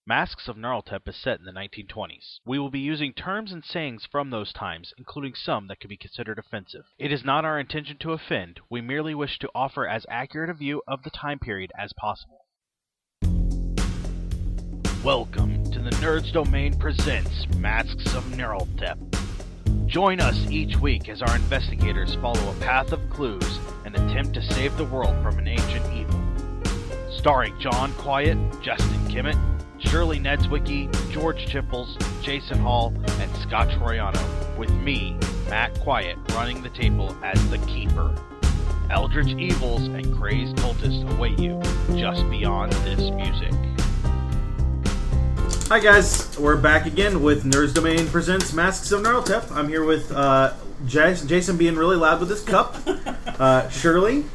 Masks of Gnarltep is set in the 1920s. We will be using terms and sayings from those times, including some that could be considered offensive. It is not our intention to offend, we merely wish to offer as accurate a view of the time period as possible. Welcome to the Nerds Domain presents Masks of Gnarltep. Join us each week as our investigators follow a path of clues and attempt to save the world from an ancient evil. Starring John Quiet, Justin Kimmett, Shirley Nedswicki, George Chipples, Jason Hall, and Scott Troiano, with me, Matt Quiet, running the table as the Keeper. Eldritch evils and crazed cultists await you just beyond this music. Hi guys, we're back again with Nerds Domain presents Masks of Gnarltep. I'm here with Jason being really loud with his cup. Shirley.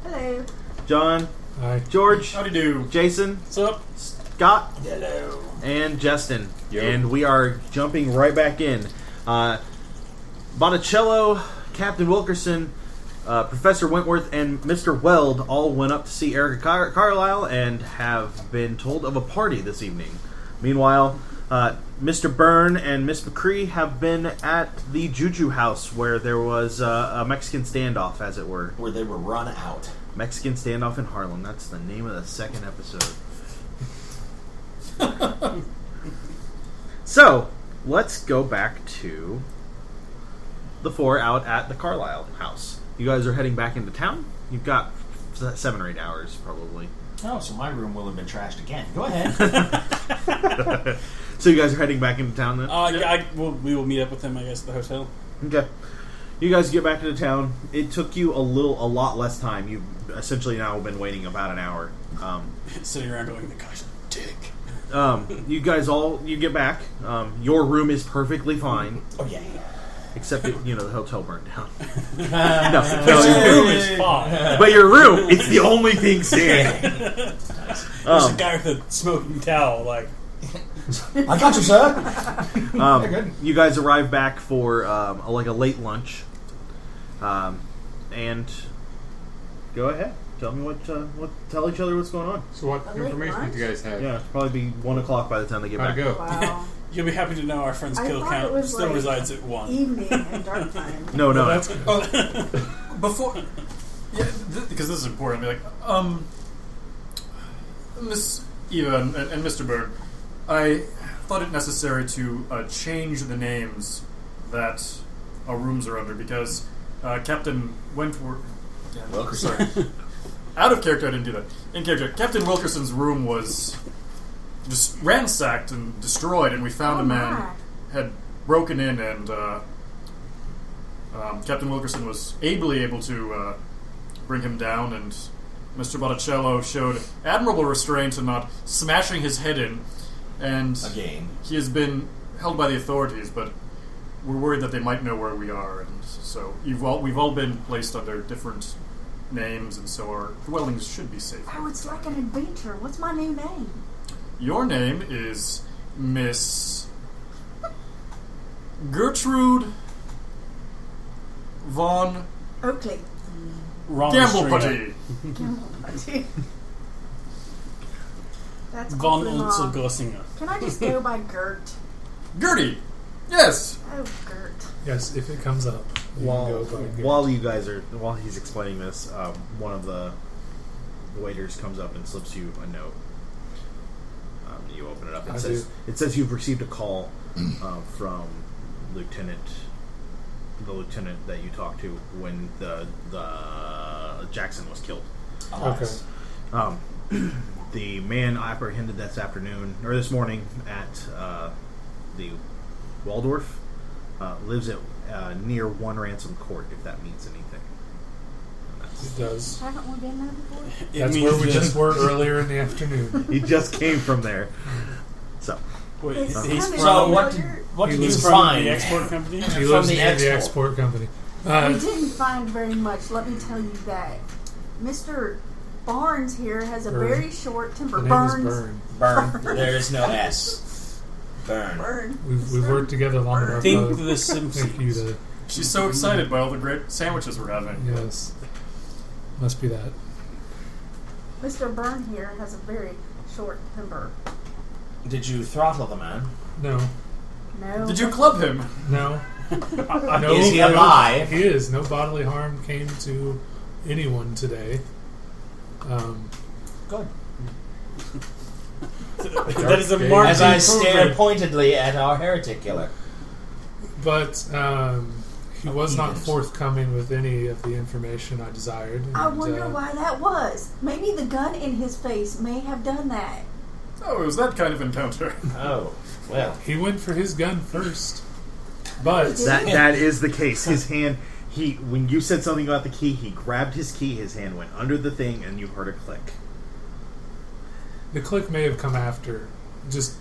Hello. John. Hi. George. Howdy do. Jason. What's up? Scott. Hello. And Justin. Yo. And we are jumping right back in. Botticello, Captain Wilkerson, Professor Wentworth, and Mr. Weld all went up to see Erica Carlisle and have been told of a party this evening. Meanwhile, Mr. Byrne and Miss McCree have been at the JuJu house where there was a Mexican standoff, as it were. Where they were run out. Mexican standoff in Harlem. That's the name of the second episode. So, let's go back to the four out at the Carlisle house. You guys are heading back into town? You've got 7 or 8 hours, probably. Oh, so my room will have been trashed again. Go ahead. So you guys are heading back into town then? We will meet up with him, I guess, at the hotel. Okay. You guys get back into town. It took you a lot less time. You've essentially now been waiting about an hour. Sitting around going, the guy's a dick. You guys you get back. Your room is perfectly fine. Oh, yeah. Except that, the hotel burned down. Your room is fine. But your room, it's the only thing standing. There's a guy with a smoking towel, like... I got you, sir. You guys arrive back for a late lunch. And go ahead. Tell me tell each other what's going on. So what information do you guys have? Yeah, it'll probably be 1 o'clock by the time they get How'd back. it go? Wow. You'll be happy to know our friend's kill count still resides at 1. Evening and dark time. No. That's Before... Yeah, because this is important. I'll be like, Miss Eva and Mr. Byrne, I thought it necessary to change the names that our rooms are under because Captain Wentworth... Wilkerson. Sorry. Out of character, I didn't do that. In character, Captain Wilkerson's room was just ransacked and destroyed, and we found a man had broken in, and Captain Wilkerson was able to bring him down, and Mr. Botticello showed admirable restraint in not smashing his head in, and again, he has been held by the authorities, but we're worried that they might know where we are, and so we've all been placed under different names, and so our dwellings should be safe. Oh, it's like an adventure. What's my new name? Your name is Miss Gertrude Von Oakley. Wrong Gambleputty. That's Von awfully long. Unzelgossinger. Can I just go by Gert? Gertie. Yes. Oh, Gert. Yes, if it comes up. While he's explaining this, one of the waiters comes up and slips you a note. You open it up. It says you've received a call from the lieutenant that you talked to when the Jackson was killed. Okay. The man apprehended this morning at the Waldorf lives at near One Ransom Court, if that means anything. It does. Haven't we been there before? That's where we just were earlier in the afternoon. He just came from there. So, Wait, It's he's kinda So what familiar. did you was from find? the export company? He From lives the near the export. export company. We didn't find very much. Let me tell you that. Mr. Barnes here has a Burn. very short temper. The name is Burns. Burn. Burn. There is no S. Burn. Burn. We've worked together long enough. Think to the Simpsons. Thank you to... She's so excited by all the great sandwiches we're having. Yes. Must be that. Mr. Byrne here has a very short temper. Did you throttle the man? No. No. Did you club him? No. Is he alive? He is. No bodily harm came to anyone today. Good. That is a marked As I stare pointedly at our heretic killer. But he was not forthcoming with any of the information I desired. I wonder why that was. Maybe the gun in his face may have done that. Oh, it was that kind of encounter. Oh, well. He went for his gun first. But that is the case. His hand, when you said something about the key, he grabbed his key, his hand went under the thing, and you heard a click. The click may have come after, just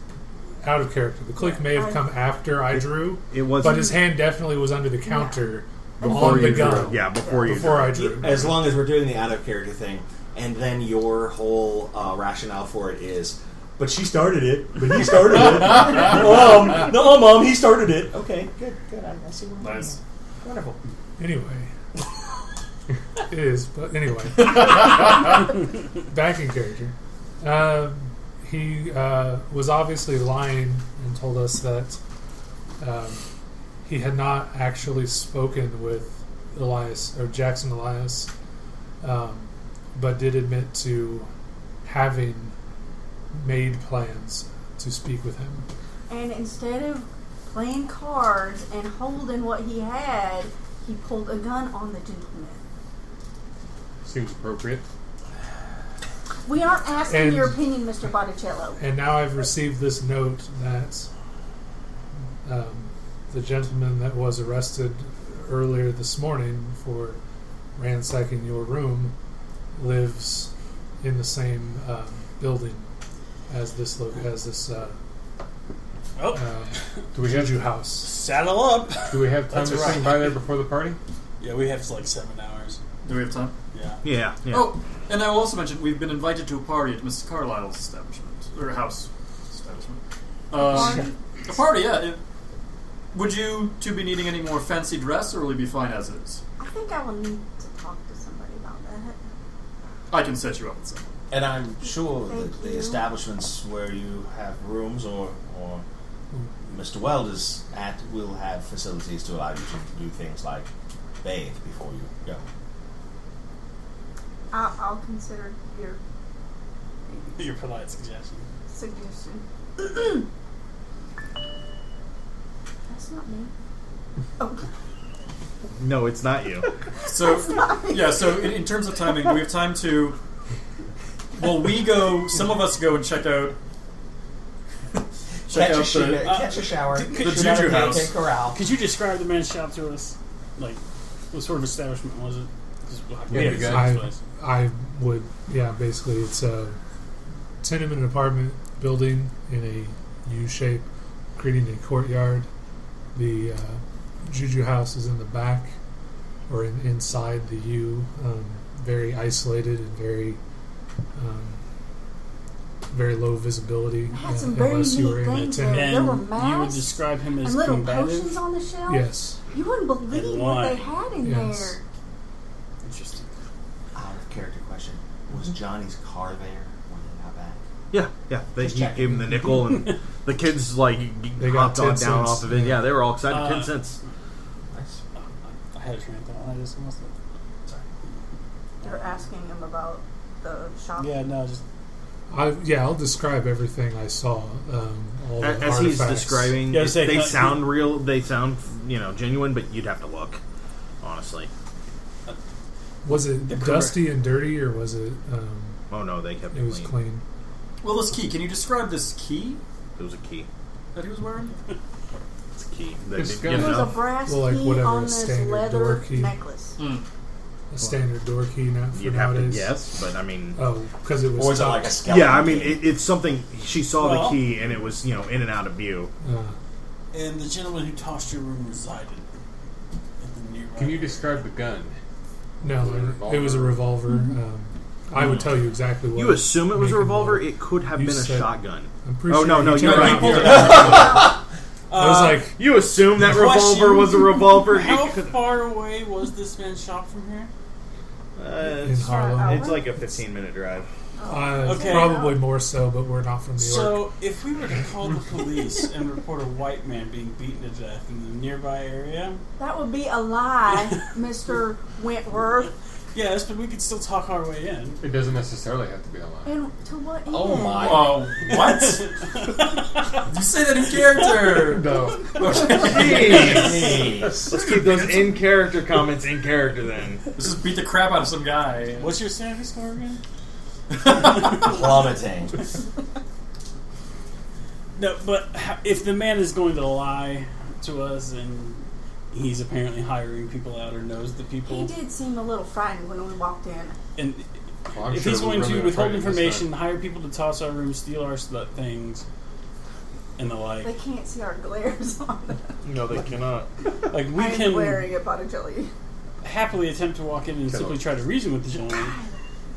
out of character. The click may have come after I drew. It was, but his hand definitely was under the counter before on the you gun. Drew. Yeah, before I drew. As long as we're doing the out of character thing, and then your whole rationale for it is, but she started it. But he started it. No, Mom, he started it. Okay, good. I see what you're doing. Wonderful. Anyway. It is, but anyway. Back in character. He was obviously lying and told us that he had not actually spoken with Jackson Elias, but did admit to having made plans to speak with him. And instead of playing cards and holding what he had, he pulled a gun on the gentleman. Seems appropriate. We aren't asking your opinion, Mr. Botticello. And now I've received this note that the gentleman that was arrested earlier this morning for ransacking your room lives in the same building as this Do we have JuJu house. Saddle up. Do we have time to swing by there before the party? Yeah, we have like 7 hours. Do we have time? Yeah. Yeah. Oh, and I will also mention we've been invited to a party at Mrs. Carlyle's establishment or house establishment. A party, yeah. Would you two be needing any more fancy dress, or will you be fine as is? I think I will need to talk to somebody about that. I can set you up with someone. And I'm sure Thank that the you. establishments where you have rooms or Mr. Weld is at will have facilities to allow you to do things like bathe before you go. I'll consider your polite suggestion. That's not me. Oh. No, it's not you. So, yeah, so in terms of timing, do we have time to... Well, some of us go and check out... Catch a shower. The JuJu house. Corral. Could you describe the man's shop to us? Like, what sort of establishment was it? I would, basically it's a tenement apartment building in a U shape, creating a courtyard. The JuJu house is in the back, or inside the U, very isolated and very low visibility. It had some very unless you were neat in a things tent. there. There were And masks you would describe him as and little combative? potions on the shelf. Yes. You wouldn't believe And what why? they had in Yes. there. Interesting. Out of character question. Was Johnny's car there when he got back? Yeah. Just He checking. gave him the nickel, and the kids They got hopped on 10 down cents. off of it. Yeah, they were all excited. 10 cents. Nice. I had a train of thought. I just lost it. Sorry. You're asking him about the shop. Yeah, no, just... I'll describe everything I saw. All the As he's artifacts. describing, Yeah, say- they sound real. They sound, genuine, but you'd have to look. Honestly. Was it dusty and dirty, or was it? Oh no, they kept It was clean. clean. Well, this key. Can you describe this key It was a key. that he was wearing? It's a key. This Did gun- you There was a know? brass Well, like key whatever on a this standard leather door key. necklace. A standard door key, not for You'd have to nowadays. guess, but I mean, Oh, because it was. Or is it stuck. like a skeleton? yeah, I mean, it's something. She saw Well- the key, and it was in and out of view. And the gentleman who tossed your room resided in the nearby... Can you describe the gun? No, it was a revolver. I would tell you exactly what. You assume it was a make and revolver? model. It could have You been a said- shotgun. I'm pretty Oh sure no, you you're told right. me. You're right. I was like, You assume that revolver Question, was a revolver? How It could- far away was this man's shop from here? in Harlem. It's like a 15-minute drive. Okay. Probably more so, but we're not from New York. So, if we were to call the police and report a white man being beaten to death in the nearby area, That would be a lie, Mr. Wentworth. yes, but we could still talk our way in. It doesn't necessarily have to be a lie. And to what end? Oh my. Oh, what? You say that in character. No. Jeez. Let's keep those in character comments in character then. Let's just beat the crap out of some guy. What's your sanity score again? Plummeting. No, but if the man is going to lie to us and he's apparently hiring people out or knows the people, He did seem a little frightened when we walked in. and Well, I'm if sure he's we're going really to withhold afraid this information, time. hire people to toss our rooms, steal our things, and the like, They can't see our glares on them. No, they cannot. like we I am can glaring at Botticelli. happily attempt to walk in and Kill simply him. try to reason with the gentleman.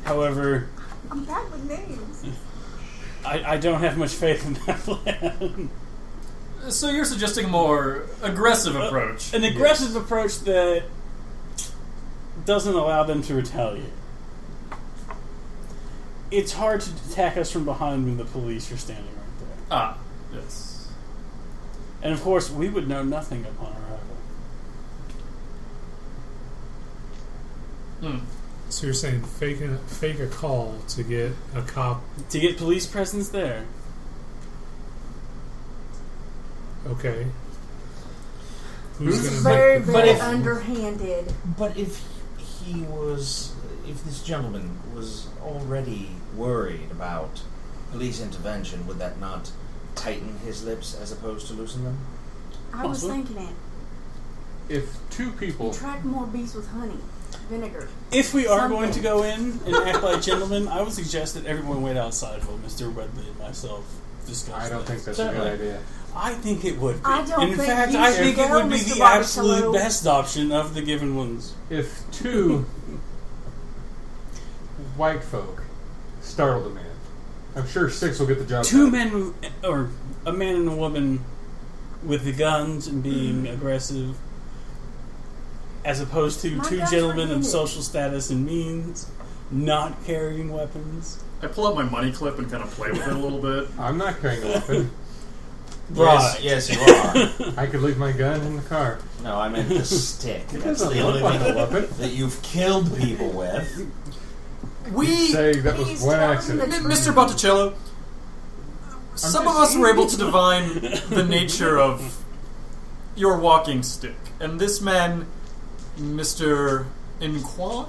However, I'm bad with names. I don't have much faith in that plan. So you're suggesting a more aggressive approach. An aggressive approach that doesn't allow them to retaliate. It's hard to attack us from behind when the police are standing right there. Ah, yes. And of course, we would know nothing upon arrival. So you're saying fake a call to get a cop? To get police presence there, Okay. Who's Who's gonna gonna Very, make? very if- underhanded. But if this gentleman was already worried about police intervention, would that not tighten his lips as opposed to loosen them? I was Possibly. thinking it. If two people, Attract more bees with honey. Vinegar. if we are Something. going to go in and act like gentlemen, I would suggest that everyone wait outside while Mr. Wedley and myself discuss I don't this. think that's a good idea. I think it would be. I don't In think fact, you I should think it go, would be Mr. the absolute Botticello. best option of the given ones. If two white folk startled a man, I'm sure 6 will get the job Two done. men, or a man and a woman with the guns and being aggressive, as opposed to My two guns gentlemen were of needed. social status and means, not carrying weapons. I pull out my money clip and kind of play with it a little bit. I'm not carrying a weapon. Yes, you are. I could leave my gun in the car. No, I meant the stick. It That's doesn't the look only like a thing weapon. that you've killed people with. Say that was Please one tell him accident. the Mr. Botticello, some of us were able to divine the nature of your walking stick. And this man, Mr. Inquan?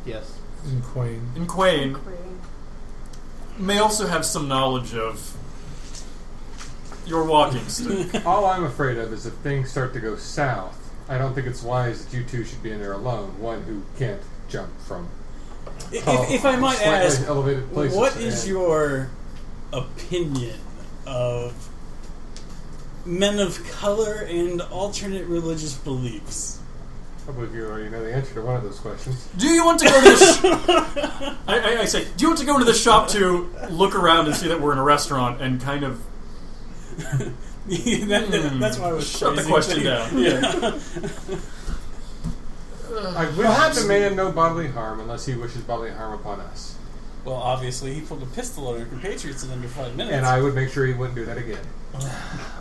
Yes. In Quain. Inquane, may also have some knowledge of your walking stick. All I'm afraid of is if things start to go south, I don't think it's wise that you two should be in there alone. One who can't jump from If I might slightly ask, elevated places. what is and- your opinion of men of color and alternate religious beliefs? I believe you already know the answer to one of those questions. Do you want to go to the I say, do you want to go to the shop to look around and see that we're in a restaurant and kind of That's why I was shut the phrasing question things. down? I wish the man no bodily harm unless he wishes bodily harm upon us. Well, obviously, he pulled a pistol on our compatriots in under 5 minutes. And I would make sure he wouldn't do that again.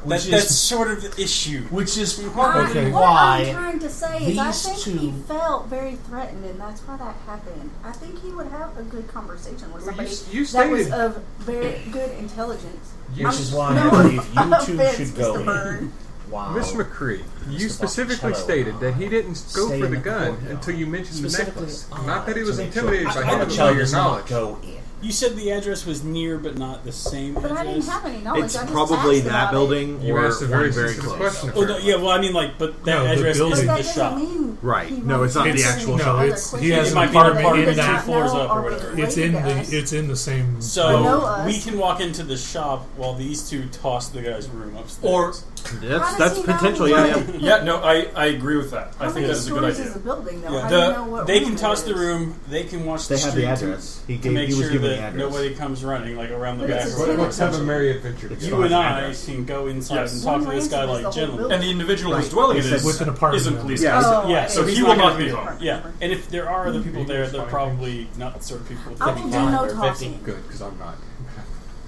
That's sort of the issue. Which is probably Okay. What I'm why trying to say is I these think two- he felt very threatened, and that's why that happened. I think he would have a good conversation with Well, somebody you that was stated- of very good intelligence. which is why No I believe you two offense, should go Mr. in. Byrne. Wow. Miss McCree, you Mr. specifically Botticello, stated that he didn't go stay for in the the gun courtyard. until you mentioned the Specifically, necklace. Not that he was to make sure intimidated by him Botticello by your does not knowledge. go in. You said the address was near, but not the same But address. I didn't have any knowledge. It's I just probably asked that about building You or asked a very one very specific close. question. Oh, no, yeah, well, I mean, like, but that No, the address building. But isn't that the doesn't shop. mean Right. he No, it's not wasn't the answering actual any shop. other It's- he questions has It an might be an apartment apartment in two that. floors know up or are whatever. related It's in to the. us. It's in the same. So know us. we can walk into the shop while these two toss the guy's room upstairs. Or That's potential. Yeah. Yeah, no, I agree with that. I How think many that is a good stories idea. is the building, though? Yeah. How do you know what They room can it toss the is? room. They can watch They the have street the address. He to make was sure given the that address. nobody comes running like around the But back. it's or a whatever. Let's have a merry adventure You together. and I address. can go inside Yes. and talk to One this guy ransom is like the whole gentlemen. building. And the individual Right. who's dwelling It in says is with an apartment isn't number. police Yeah. constable. Oh, Yeah, okay. so he he's will not not gonna be be harmed. Yeah, and if there are other people there, they're probably not the sort of people I that will we do want. no Or 50. tossing. Good, because I'm not.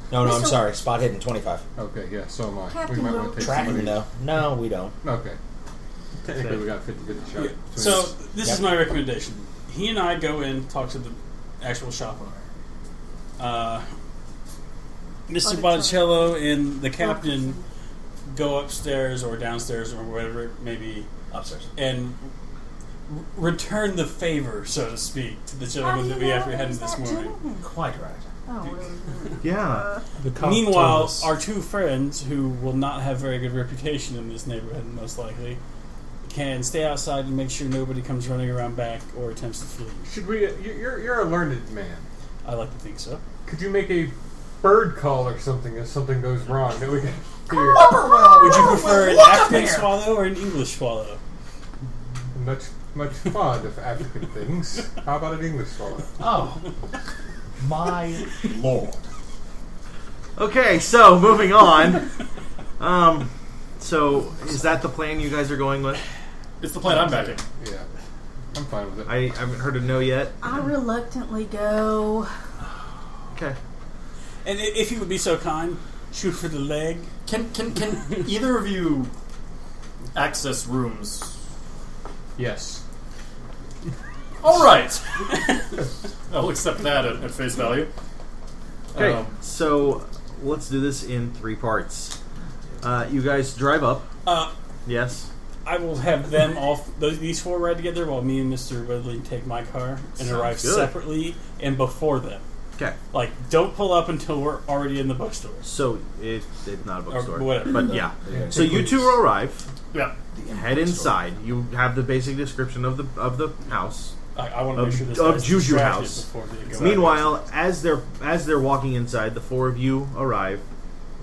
No, I'm Mr. sorry. Spot hidden 25. Okay, yeah, so am I. Captain we might Will- want to take Tracking somebody. though. No, we don't. Okay. Technically, we got a 50-50 shot. Yeah. between So us. this Yep. is my recommendation. He and I go in, talk to the actual shop owner. Mr. Botticello and the captain go upstairs or downstairs or whatever it may be Upstairs. and return the favor, so to speak, to the How do gentleman you that we know apprehended it was this that morning. gentleman? Quite right. Oh, really? Yeah. The cop told Meanwhile, us. our two friends, who will not have very good reputation in this neighborhood, most likely, can stay outside and make sure nobody comes running around back or attempts to flee. Should we? You're a learned man. I like to think so. Could you make a bird call or something if something goes wrong that we can hear? Would you prefer an African swallow or an English swallow? Much fond of African things. How about an English swallow? Oh, my lord. Okay, so moving on. So is that the plan you guys are going with? It's the plan I'm backing. Yeah, I'm fine with it. I haven't heard a no yet. I reluctantly go. Okay. And if you would be so kind, shoot for the leg. Can either of you access rooms? Yes. All right. I'll accept that at face value. Okay, so let's do this in 3 parts. You guys drive up. Yes. I will have them all, these four ride together while me and Mr. Ridley take my car and arrive good. separately and before them. Okay. Like, don't pull up until we're already in the bookstore. So it's not a bookstore, whatever. but yeah. So you two arrive. Yeah. Head inside. You have the basic description of the house. I want to Of- make sure this of guy's JuJu distracted house. before they go. Meanwhile, as they're walking inside, the 4 of you arrive.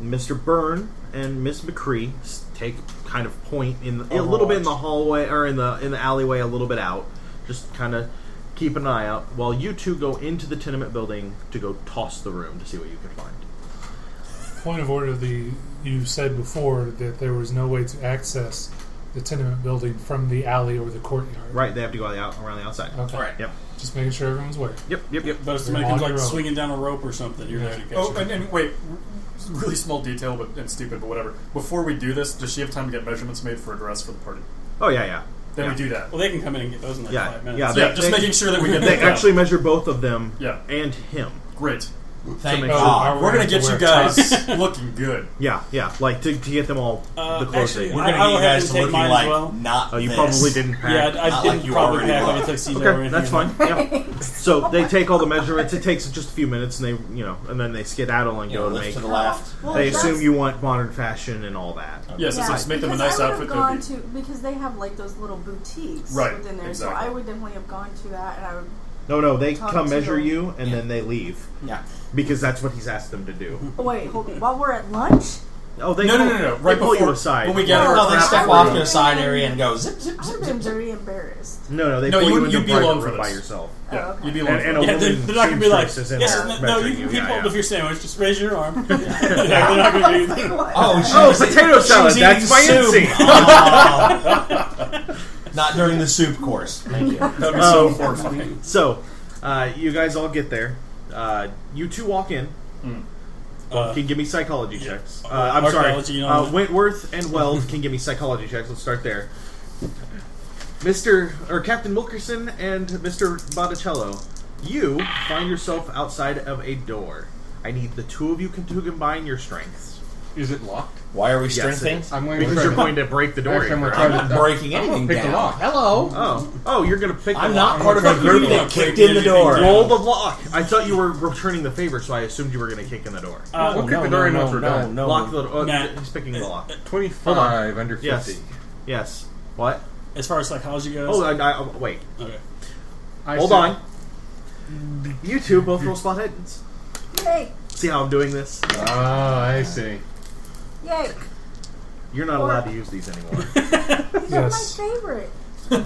Mr. Byrne and Miss McCree take kind of point in a little bit in the hallway or in the alleyway, a little bit out. Just kind of keep an eye out while you two go into the tenement building to go toss the room to see what you can find. Point of order: you said before that there was no way to access the tenement building from the alley or the courtyard. Right, they have to go around the outside. Okay. Right. Yep. Just making sure everyone's aware. Yep. But if somebody You're comes on like your own. swinging down a rope or something, you're there to catch Oh, them. and wait, really small detail, and stupid, but whatever. Before we do this, does she have time to get measurements made for a dress for the party? Oh yeah. Then Yeah. we do that. Well, they can come in and get those in like Yeah, 5 minutes. yeah. Yeah, just They- making sure that we get They that down. actually measure both of them Yeah. and him. Great. Thank make God. sure- Are we We're gonna to get you wear guys ties? looking good. Yeah, like to get them all the clothes actually, they We're want. gonna I get you will have guys them to take looking mine as like well. not Oh, you this. probably didn't pack. Yeah, I Not didn't like you probably already pack like a look. tuxedo or Okay, anything. that's fine. Yeah. So they take all the measurements. It takes just a few minutes, and and then they skedaddle and You go know, to lift make. to the left. Well, They that's- assume you want modern fashion and all that. Yes, it's Yeah, like make them a because nice I would outfit. have gone That would to because they have like those little boutiques Right, within there, exactly. so I would definitely have gone to that, and I would. No, they Talk come to measure them. you, and Yeah. then they leave Yeah. because that's what he's asked them to do. Oh, wait, hold on. While we're at lunch, Oh, they No. They Right pull you before aside. when we gather No, our No, they crap step room. off to a side area and go zip, zip, I would zip, have been zip. very embarrassed. No, they No, pull you you wouldn't- into you'd be private alone for room by this. yourself. Yeah, Oh, okay. you'd be alone. And a Yeah, they're woman not going to be like, seamstress is in yes, there no, measuring you can pull yeah. up with your sandwich. Just raise your arm. Yeah, they're not going to do anything. Oh, she Oh, was potato she salad. was That's my eating soup. instinct. Oh. Not during the soup course. Thank you. That'd be so horrifying. So, you guys all get there. You two walk in. Can give me psychology checks. I'm sorry. archaeology and all that. Wentworth and Weld can give me psychology checks. Let's start there. Captain Wilkerson and Mr. Botticello, you find yourself outside of a door. I need the two of you to combine your strengths. Is it locked? Why are we Yes, strengthening? it is. I'm going Because to you're going to break the door. Actually, I'm in, gonna right? try I'm not breaking I'm gonna anything pick the down. lock. Hello. Oh, you're going to pick I'm the not lock. part of a group that kicked in the door. Roll the lock. I thought you were returning the favor, so I assumed you were going to kick in the door. We'll kick the door in once we're done. Lock the. Nah. He's picking the lock. 25 under 50. Yes. Yes. What? As far as psychology goes, Oh, wait. okay. I Hold said- on. You two both roll spot hidden. Yay! See how I'm doing this? Oh, I see. Yay! You're not allowed to use these anymore. These Yes. are my favorite.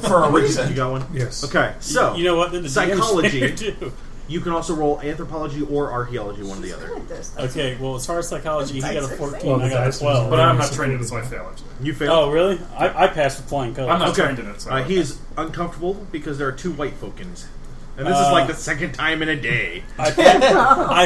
For a reason. You got one? Yes. Okay, so You know what? Then the psychology. DM's there, too. You can also roll anthropology or archaeology, one or the She's other. good at this. That's Okay, well, as far as psychology, he got a 14, Well, I got a that's 12. But I'm not trained in it, so I fail, actually. You failed. Oh, really? I passed with flying colors. I'm not Okay. trained in it, so... He is uncomfortable because there are 2 white folk in his. And this is like the second time in a day. I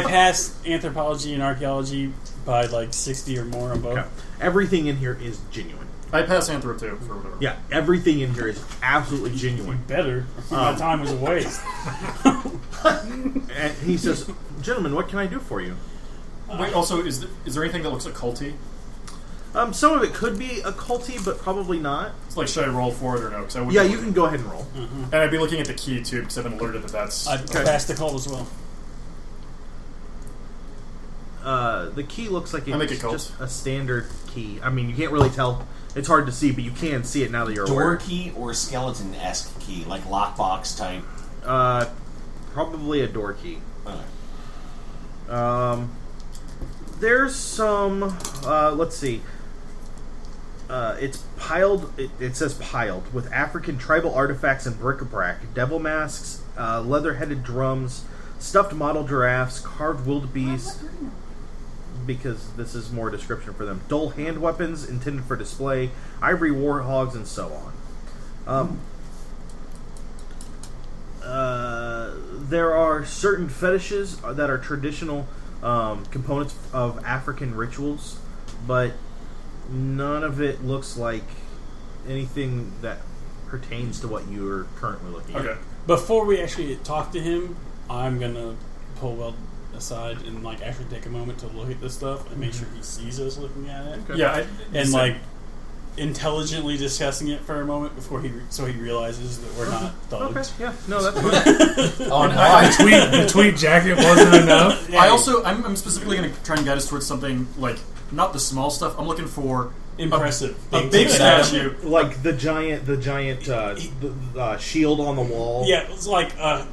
passed anthropology and archaeology by like 60 or more on both. Okay. Everything in here is genuine. I pass Anthro, too, for whatever. Yeah, everything in here is absolutely genuine. Better. My time was a waste. And he says, "Gentlemen, what can I do for you?" Wait, also, is there anything that looks occulty? Some of it could be occulty, but probably not. It's like, should I roll for it or no? 'Cause I wouldn't Yeah, be you can go ahead and roll. And I'd be looking at the key, too, because I've been alerted that that's... I passed the call as well. The key looks like I make it's it cult. just a standard key. I mean, you can't really tell. It's hard to see, but you can see it now that you're Door aware. key or skeleton-esque key, like lockbox type. Probably a door key. Okay. There's some. Let's see. It's piled. It says piled with African tribal artifacts and bric-a-brac, devil masks, leather-headed drums, stuffed model giraffes, carved wildebeest. Because this is more description for them. Dull hand weapons intended for display, ivory warhogs, and so on. There are certain fetishes that are traditional components of African rituals, but none of it looks like anything that pertains to what you are currently looking Okay. at. Before we actually talk to him, I'm going to pull Weld aside and like actually take a moment to look at this stuff and make sure he sees us looking at it. Okay. Yeah, And like intelligently discussing it for a moment before he realizes that we're not Okay, thugs. yeah, no, that's fine. Oh, And no. The tweed jacket wasn't enough. I also, I'm specifically going to try and guide us towards something like, not the small stuff, I'm looking for Impressive. a big statue. Like the giant shield on the wall. Yeah, it's like a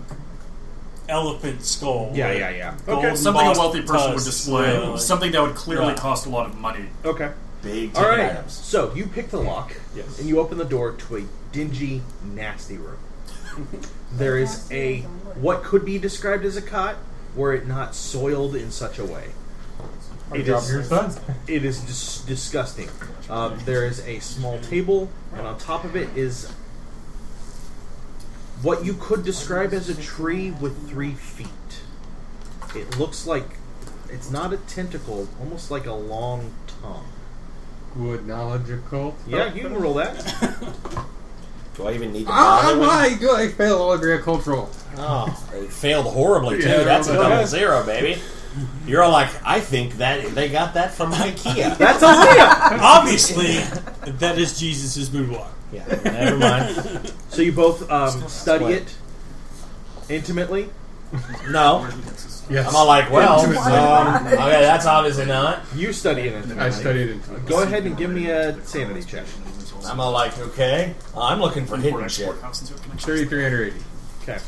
elephant skull. Yeah. Gold Okay. Something a embossed wealthy person would tusks, display. yeah, like- Something that would clearly Yeah. cost a lot of money. Okay. Big All ticket right. items. So you pick the lock, Yes. and you open the door to a dingy, nasty room. There is a what could be described as a cot, were it not soiled in such a way. It job is, here is done. it is disgusting. There is a small table, and on top of it is what you could describe as a tree with 3 feet. It looks like it's not a tentacle, almost like a long tongue. Would knowledge occult? Yeah, you can roll that. Do I even need to bother with I failed all agricultural. Oh, it failed horribly, too. Yeah, That's a go ahead. 0, baby. You're all like, I think that they got that from IKEA. That's Isaiah! Obviously, that is Jesus' boudoir. Yeah, never mind. So you both study it intimately. No. Yes. I'm all like, well, Intimately. okay, that's obviously not. You study it intimately. I studied it. Go ahead and give me a sanity check. I'm all like, okay, I'm looking for hidden Import, shit. export, house into a connection. 33 under 80. Okay.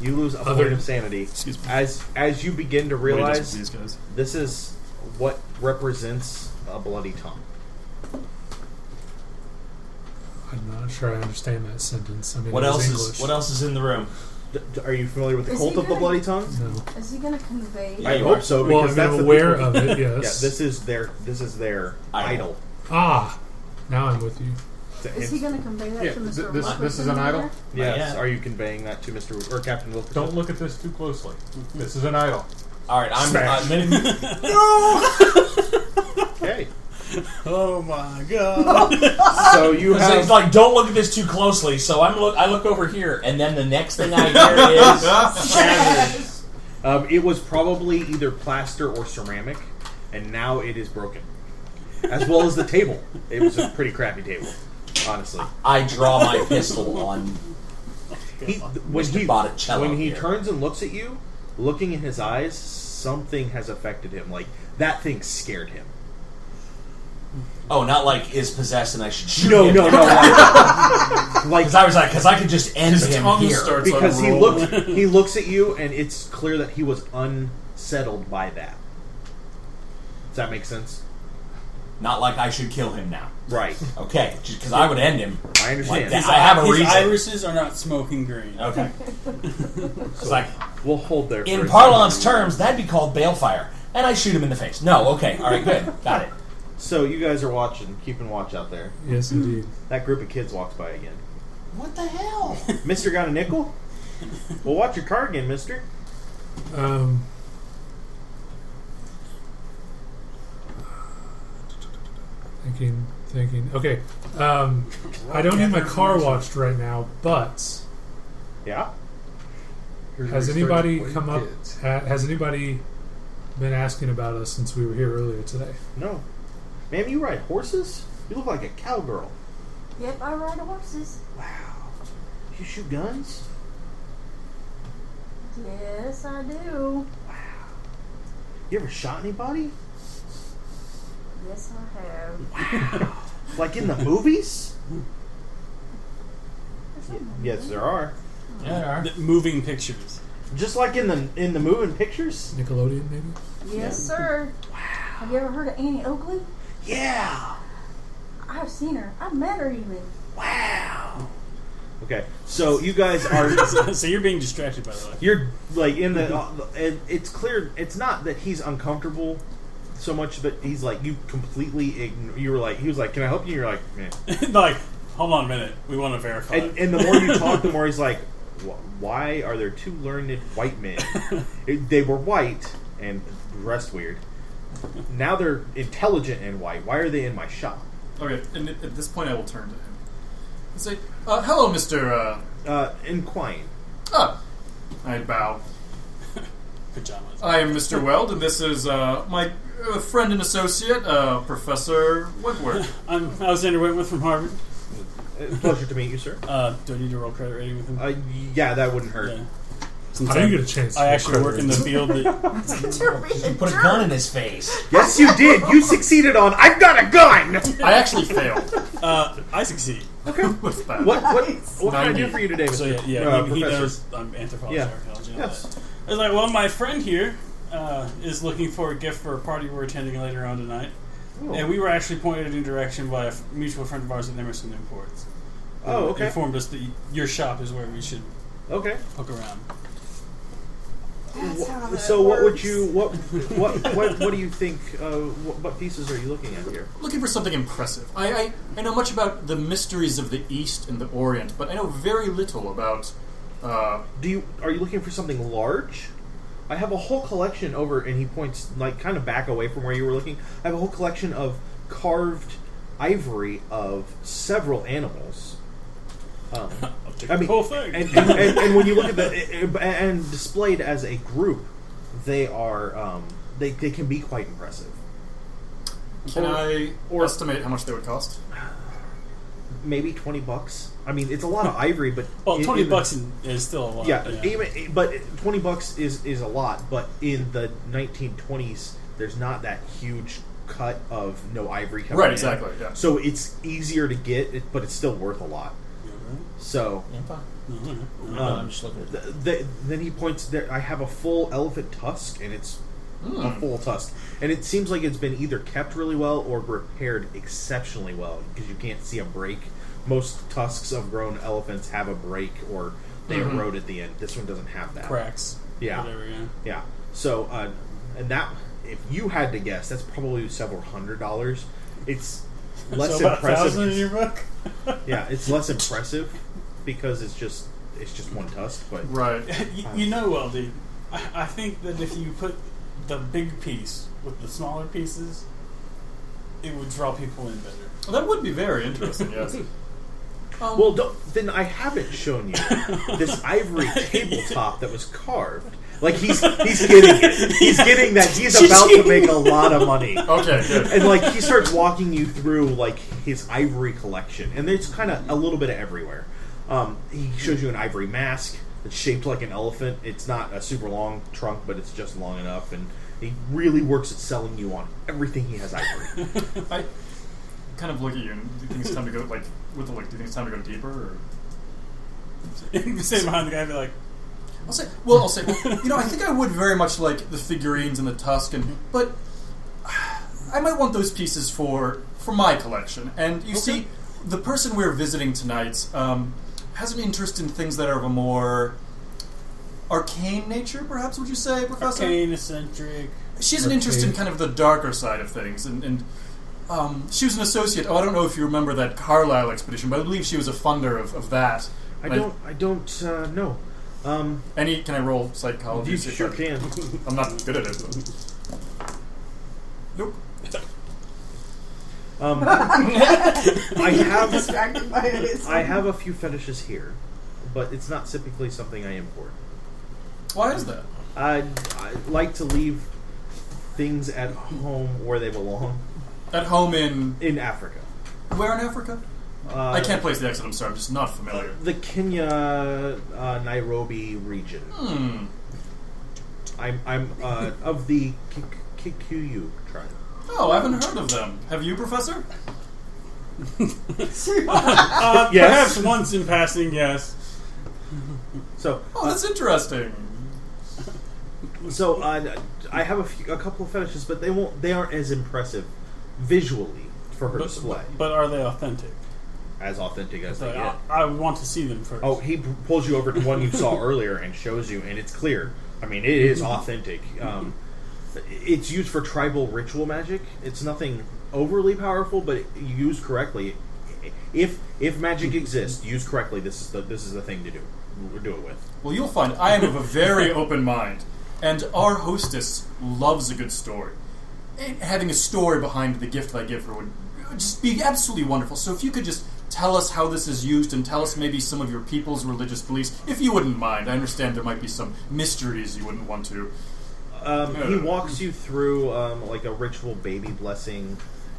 You lose a Other- point of sanity. Excuse me. As you begin to What he does realize with these guys. this is what represents a bloody tongue. I'm not sure I understand that sentence. I mean, What it was else English. is? What else is in the room? Are you familiar with the Is cult he of the gonna- bloody tongue? No. Is he going to convey? Yeah, I you hope are. so Well, because I'm that's the aware people- of it. Yes. Yeah, this is their idol. Ah, now I'm with you. Is he going to convey that Yeah, to Mr. this Wilkerson is an idol? there? Yes. Yeah. Are you conveying that to Mr. or Captain Wilkerson? Don't look at this too closely. This is an idol. All right, I'm. Smash. Okay. Oh my god. So you So have he's like, don't look at this too closely. So I look over here, and then the next thing I hear is shattered. it was probably either plaster or ceramic, and now it is broken. As well as the table. It was a pretty crappy table, honestly. I draw my pistol on. When Mr. he Botticello when he here. turns and looks at you, looking in his eyes, something has affected him. Like that thing scared him. Oh, not like is possessed and I should shoot No, him. no, no. Like Because I was like, because I could just end His him tongue here. starts because he unrolling. he looks at you, and it's clear that he was unsettled by that. Does that make sense? Not like I should kill him now. Right. Okay, because I would end him. I understand. Like that. I have a His reason. irises are not smoking green. Okay. It's like, We'll hold there. in for a parlance second. terms, that'd be called balefire. And I shoot him in the face. No, okay, all right, good. Got it. So you guys are watching, keeping watch out there. Yes, indeed. That group of kids walks by again. What the hell? Mister, got a nickel? Well, watch your car again, mister. Thinking. Okay. I don't need my car watched right now, but Yeah? Here's has where we anybody start come up? playing kids. Has anybody been asking about us since we were here earlier today? No. Ma'am, you ride horses? You look like a cowgirl. Yep, I ride horses. Wow. You shoot guns? Yes, I do. You ever shot anybody? Yes, I have. Like in the movies? Yes, there are. Yeah, there are. The moving pictures. Just like in the moving pictures? Nickelodeon, maybe? Yes, sir. Wow. Have you ever heard of Annie Oakley? Yeah. I've seen her. I've met her even. Wow. Okay, so you guys are... So you're being distracted, by the way. You're like in the... it's clear... It's not that he's uncomfortable so much, but he's like, you completely... You were like... He was like, can I help you? You're like, meh. Like, hold on a minute. We want to verify. And the more you talk, the more he's like, why are there two learned white men? They were white and dressed weird. Now they're intelligent and white. Why are they in my shop? Okay, and at this point I will turn to him and say, hello, Mr. Inquine. I bow. Pajamas. I am Mr. Weld, and this is my friend and associate, Professor Wentworth. I'm Alexander Wentworth from Harvard. Pleasure to meet you, sir. Do I need to roll credit rating with him? Yeah, that wouldn't hurt. Yeah. Since How do you get a chance? I actually work in the field that... You put a gun in his face. Yes, you did. You succeeded on. I've got a gun. I actually failed. I succeed. With that. What can I do 90. for you today, Mr. So yeah, he Professor? knows I'm anthropology, Yeah. archaeology, and all Yes. that. I was like, well, my friend here is looking for a gift for a party we're attending later on tonight. Oh. And we were actually pointed in direction by a mutual friend of ours at Emerson Imports. Who Oh, okay. informed us that your shop is where we should Okay. hook around. That's how that So what would works. you what do you think? What pieces are you looking at here? Looking for something impressive. I know much about the mysteries of the East and the Orient, but I know very little about... Are you looking for something large? I have a whole collection over, and he points like kind of back away from where you were looking. I have a whole collection of carved ivory of several animals. I'll take I the mean, whole thing. and when you look at and displayed as a group, they are they can be quite impressive. Can I estimate how much they would cost? Maybe $20. I mean, it's a lot of ivory, but well, $20 is still a lot. Yeah, but $20 is a lot. But in the 1920s, there's not that huge cut of no ivory coming Right, in. exactly, yeah. So it's easier to get, but it's still worth a lot. So I'm just looking at then he points there. I have a full elephant tusk, and it's a full tusk, and it seems like it's been either kept really well or repaired exceptionally well because you can't see a break. Most tusks of grown elephants have a break or they erode at the end. This one doesn't have that. Cracks. Yeah. Whatever, yeah. Yeah. So and that, if you had to guess, that's probably several $100s. It's less So about impressive. 1,000 in your book? Yeah, it's less impressive because it's just one tusk. But Right. You know, Weldy, I think that if you put the big piece with the smaller pieces, it would draw people in better. Well, that would be very interesting, yes. well, then I haven't shown you this ivory tabletop that was carved. Like he's getting it. He's getting that he's about to make a lot of money. Okay, good. And like he starts walking you through like his ivory collection, and there's kind of a little bit of everywhere. He shows you an ivory mask that's shaped like an elephant. It's not a super long trunk, but it's just long enough, and he really works at selling you on everything he has ivory. I kind of look at you and do you think it's time to go, like, with the look, do you think it's time to go deeper, or... Stay behind the guy and be like, I'll say, you know, I think I would very much like the figurines and the tusk, but I might want those pieces for my collection. And you see, the person we're visiting tonight has an interest in things that are of a more arcane nature, perhaps, would you say, Professor? Arcane, eccentric. She has an interest in kind of the darker side of things, and she was an associate. I don't know if you remember that Carlisle expedition, but I believe she was a funder of that. I don't know. Can I roll psychology? You sure can. I'm not good at it, though. Nope. Distracted by it. I have a few fetishes here, but it's not typically something I import. Why is that? I like to leave things at home where they belong. At home in Africa. Where in Africa? I can't place the accent. I'm sorry. I'm just not familiar. The Kenya, Nairobi region. I'm of the Kikuyu tribe. Oh, I haven't heard of them. Have you, Professor? Yes. Perhaps once in passing, yes. So, that's interesting. So I have a couple of fetishes, but they aren't as impressive visually for her display. But are they authentic? As authentic as they get. I want to see them first. Oh, he pulls you over to one you saw earlier and shows you, and it's clear. I mean, it is authentic. It's used for tribal ritual magic. It's nothing overly powerful, but used correctly, if magic exists, used correctly, this is the thing to do. Do it with. Well, you'll find I am of a very open mind, and our hostess loves a good story. And having a story behind the gift I give her would just be absolutely wonderful. So if you could just tell us how this is used and tell us maybe some of your people's religious beliefs, if you wouldn't mind. I understand there might be some mysteries you wouldn't want to. He walks you through like a ritual baby blessing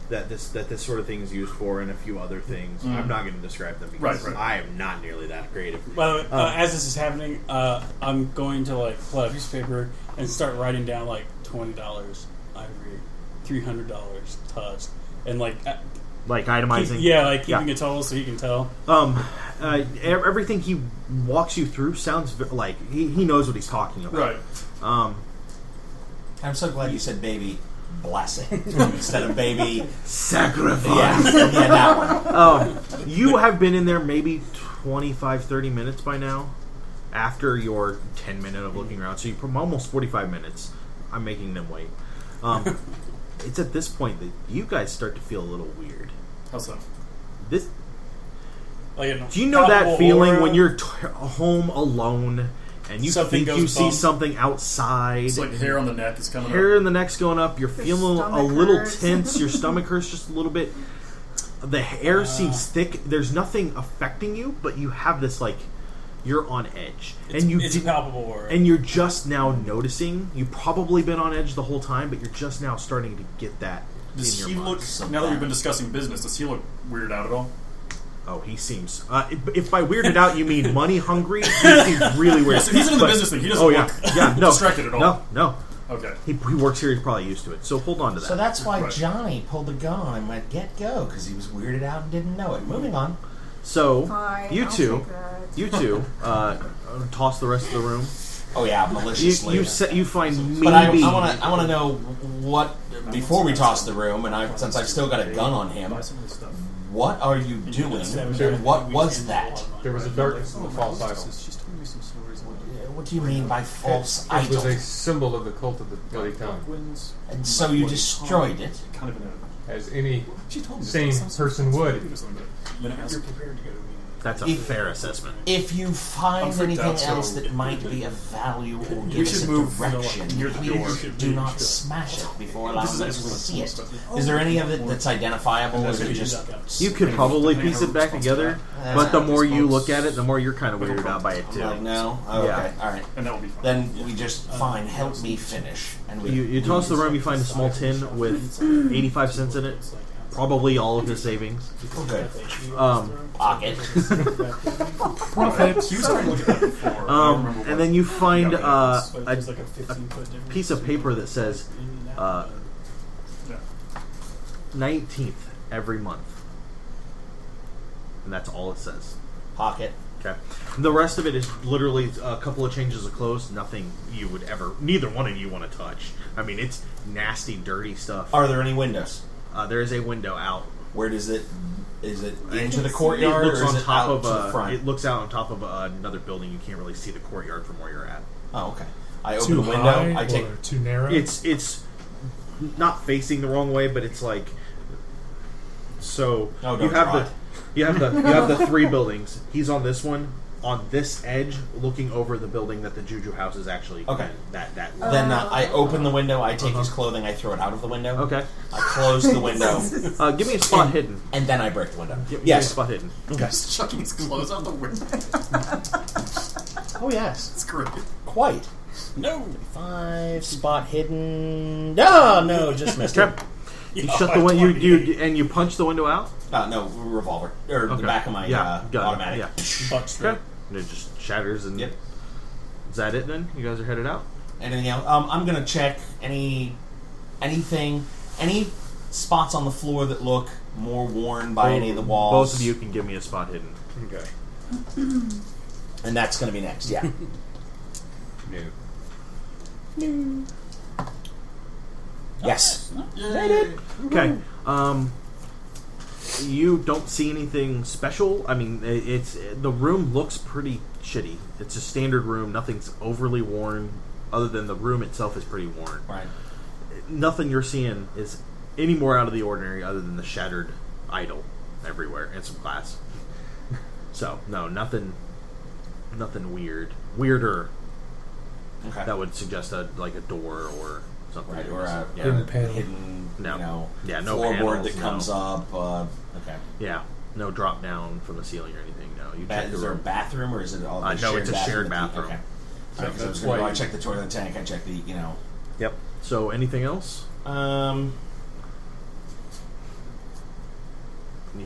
that this sort of thing is used for, and a few other things. I'm not going to describe them because I am not nearly that creative. By the way, as this is happening, I'm going to pull out a piece of paper and start writing down $20 ivory, $300 tusk, and itemizing. Keeping a total so he can tell. Everything he walks you through sounds like he knows what he's talking about. Right. I'm so glad you said baby blessing instead of baby sacrifice. Yeah, that one. You have been in there maybe 25, 30 minutes by now after your 10 minute of looking around. So you're almost 45 minutes. I'm making them wait. It's at this point that you guys start to feel a little weird. How so? Do you know that feeling when you're home alone and you think you see something outside? It's like hair on the neck is coming up. Hair in the neck's going up. You're feeling a little tense. Your stomach hurts just a little bit. The hair seems thick. There's nothing affecting you, but you have this you're on edge. It's a palpable aura. And you're just now noticing. You've probably been on edge the whole time, but you're just now starting to get that Does in he your look, mind. now that we've been discussing business, does he look weirded out at all? Oh, he seems... if by weirded out you mean money hungry, he seems really weird. Yeah, so he's into the business thing. He doesn't look distracted at all. No. Okay. He works here. He's probably used to it. So hold on to that. So that's why Johnny pulled the gun on him at get-go, because he was weirded out and didn't know it. Moving on. So, Fine, you I'll two take that. toss the rest of the room. Oh yeah, maliciously. You find maybe... But I want to know what, before we toss the room, and since I've still got a gun on him, what are you doing? What was that? There was a darkness in the false idol. She's told me some stories. What do you mean by false It was idol? a symbol of the cult of the bloody tongue. And so you destroyed it? Kind of As any she told me sane person would. You're prepared to go to That's a fair assessment. If you I'm find freaked anything out, so- else that might be of value or We give us should a move direction, near the door. please do not smash it before allowing This us is to see it. stuff. Is there any of it that's identifiable, or is it just... You could probably piece it back together, but the more you look at it, the more you're kind of weirded out by it too. Like, no? Oh, Yeah. okay, alright. And that will be fine. Then we just, fine, help me finish. And we You toss the room, you find a small tin with 85 cents in it. Probably all of his savings. good. Pocket. Profit. He was trying to look at that before. I don't remember And what- then you find a There's like a 15-foot difference. piece of paper that says Yeah. 19th every month. And that's all it says. Pocket. Okay. The rest of it is literally a couple of changes of clothes. Nothing you would ever. Neither one of you want to touch. I mean, it's nasty, dirty stuff. Are there any windows? There is a window out. Where does it? Is it into the courtyard, It looks or is on it top out of to the front? It looks out on top of another building. You can't really see the courtyard from where you're at. Oh, okay. I open Too the window. high I take. or too narrow? It's not facing the wrong way, but it's like so. Oh, don't you have try. you have the three buildings. He's on this one, on this edge, looking over the building that the JuJu house is actually. Okay. That. Then I open the window. I take his clothing. I throw it out of the window. Okay. I close the window. Give me a spot hidden. And then I break the window. Give me a Yes. spot hidden. Just chucking his clothes out the window. Oh yes. It's great. Quite. No. 5 spot hidden. No, just missed it. Okay. You shut the window. You punch the window out. No, revolver or Okay. the back of my gun. automatic. Yeah. Butt straight. Okay. And it just shatters. And Yep. is that it then? You guys are headed out. Anything else? I'm gonna check any spots on the floor that look more worn by any of the walls. Both of you can give me a spot hidden. Okay. And that's gonna be next. Yeah. No. Yes. Yay. Okay. You don't see anything special. I mean, the room looks pretty shitty. It's a standard room. Nothing's overly worn, other than the room itself is pretty worn. Right. Nothing you're seeing is any more out of the ordinary, other than the shattered idol everywhere and some glass. So no, nothing weirder. Okay. That would suggest a door or something. Right, or a Hidden panel. hidden, No. no panels, floorboard that no. comes up. Okay. Yeah, no drop down from the ceiling or anything. No, you check the Is there a room. bathroom or is it all? No, it's a shared bathroom. Okay. So Because I was that's gonna go, why I check the toilet tank. I check the Yep. So anything else?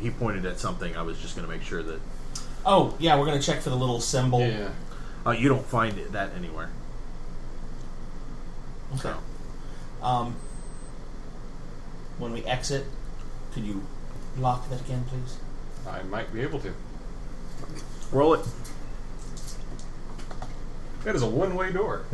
He pointed at something. I was just going to make sure that. Oh yeah, we're gonna check for the little symbol. Yeah. You don't find that anywhere. Okay. So When we exit, could you lock that again, please? I might be able to. roll it. That is a one-way door.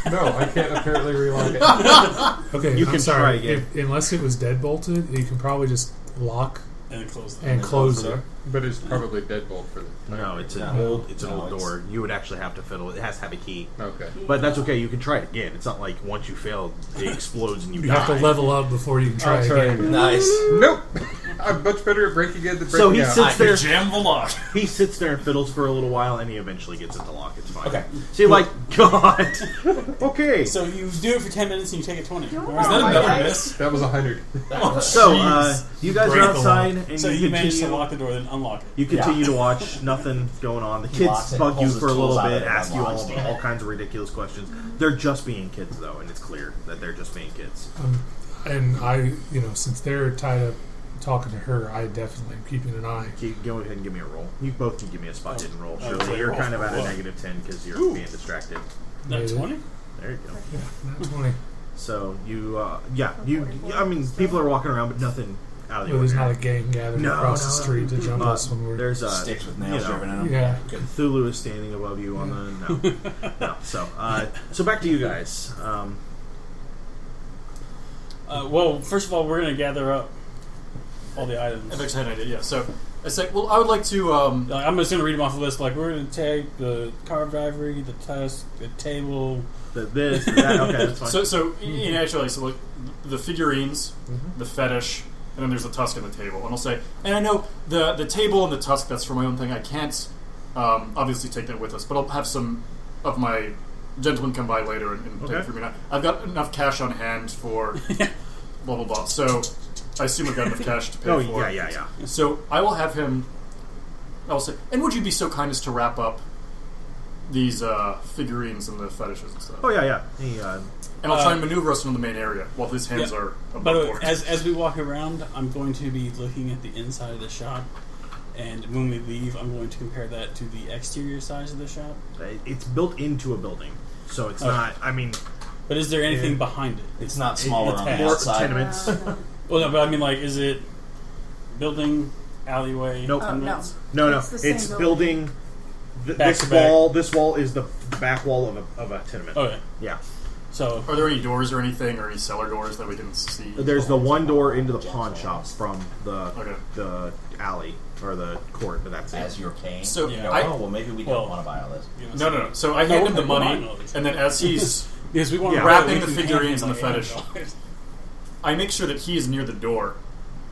No, I can't apparently relock it. Okay, You I'm can sorry. try again. Unless it was deadbolted, you can probably just lock And close the and close it. But it's probably deadbolt for the. No, it's an No. old. It's an No, old it's- door. You would actually have to fiddle. It has to have a key. Okay. But that's okay. You can try it again. It's not like once you fail, it explodes and you You die. have to level up before you can try I'll try again. again. Nice. Nope. I'm much better at breaking in than breaking So he out. sits there. Jam the lock. He sits there and fiddles for a little while, and he eventually gets it to lock. It's fine. Okay. See, like God. Okay. So you do it for 10 minutes and you take it 20. Is that Is that another miss? That was 100. So you guys Break are the outside, and So you you managed to continue. lock the door, then unlock it. You continue to watch. Nothing going on. The He kids locks it, bug you pulls for a his little tools out bit, of it, ask you unlocks it. all kinds of ridiculous questions. They're just being kids, though, and it's clear that they're just being kids. And I, since they're tied up talking to her, I definitely am keeping an eye. Go ahead and give me a roll. You both can give me a spot hidden roll. Oh, Surely so you're roll kind of for at a what? negative 10 because you're being distracted. Not Maybe. 20? There you go. Yeah, not 20. So you, I mean, people are walking around, but nothing out of the Well, there's not ordinary. a gang gathered No, across no, the street to jump us when we're. There's Sticks with nails driven in them. Yeah. Good. Cthulhu is standing above you on the no. So back to you guys. Well, first of all, we're going to gather up all the items. I've actually had an idea. Yeah. So I say, well, I would like to. I'm just going to read them off the list. Like, we're going to take the carved ivory, the tusk, the table. This, that, okay, that's fine. So in actually, so like the figurines, the fetish, and then there's the tusk and the table. And I'll say, and I know the table and the tusk. That's for my own thing. I can't obviously take that with us, but I'll have some of my gentlemen come by later and take it for me. Now I've got enough cash on hand for blah blah blah. So I assume I've got enough cash to pay for. Yeah. So I will have him. I'll say, and would you be so kind as to wrap up these figurines and the fetishes and stuff? Oh yeah. He, And I'll try and maneuver us into the main area while his hands are above By the way, board. as we walk around, I'm going to be looking at the inside of the shop. And when we leave, I'm going to compare that to the exterior size of the shop. it's built into a building, so it's Okay. not. I mean, But is there anything behind it? It's not smaller on the more outside. tenements. Well, no, but I mean, like, is it building, alleyway, Nope. Oh, no. tenements? No. It's the same It's building Back to back. This wall is the back wall of a tenement. Okay. Yeah. So, Are there any doors or anything, or any cellar doors that we can see? There's the one door into the pawn shop from Okay. the alley or the court, but that's As it. you're paying. So, you go, I- oh, well, maybe we don't Well- want to buy all this. No. So I No, hand him the we're money, buying all these. and then as he's because we want Yeah. to wrapping the figurines in the fetish, $800. I make sure that he is near the door,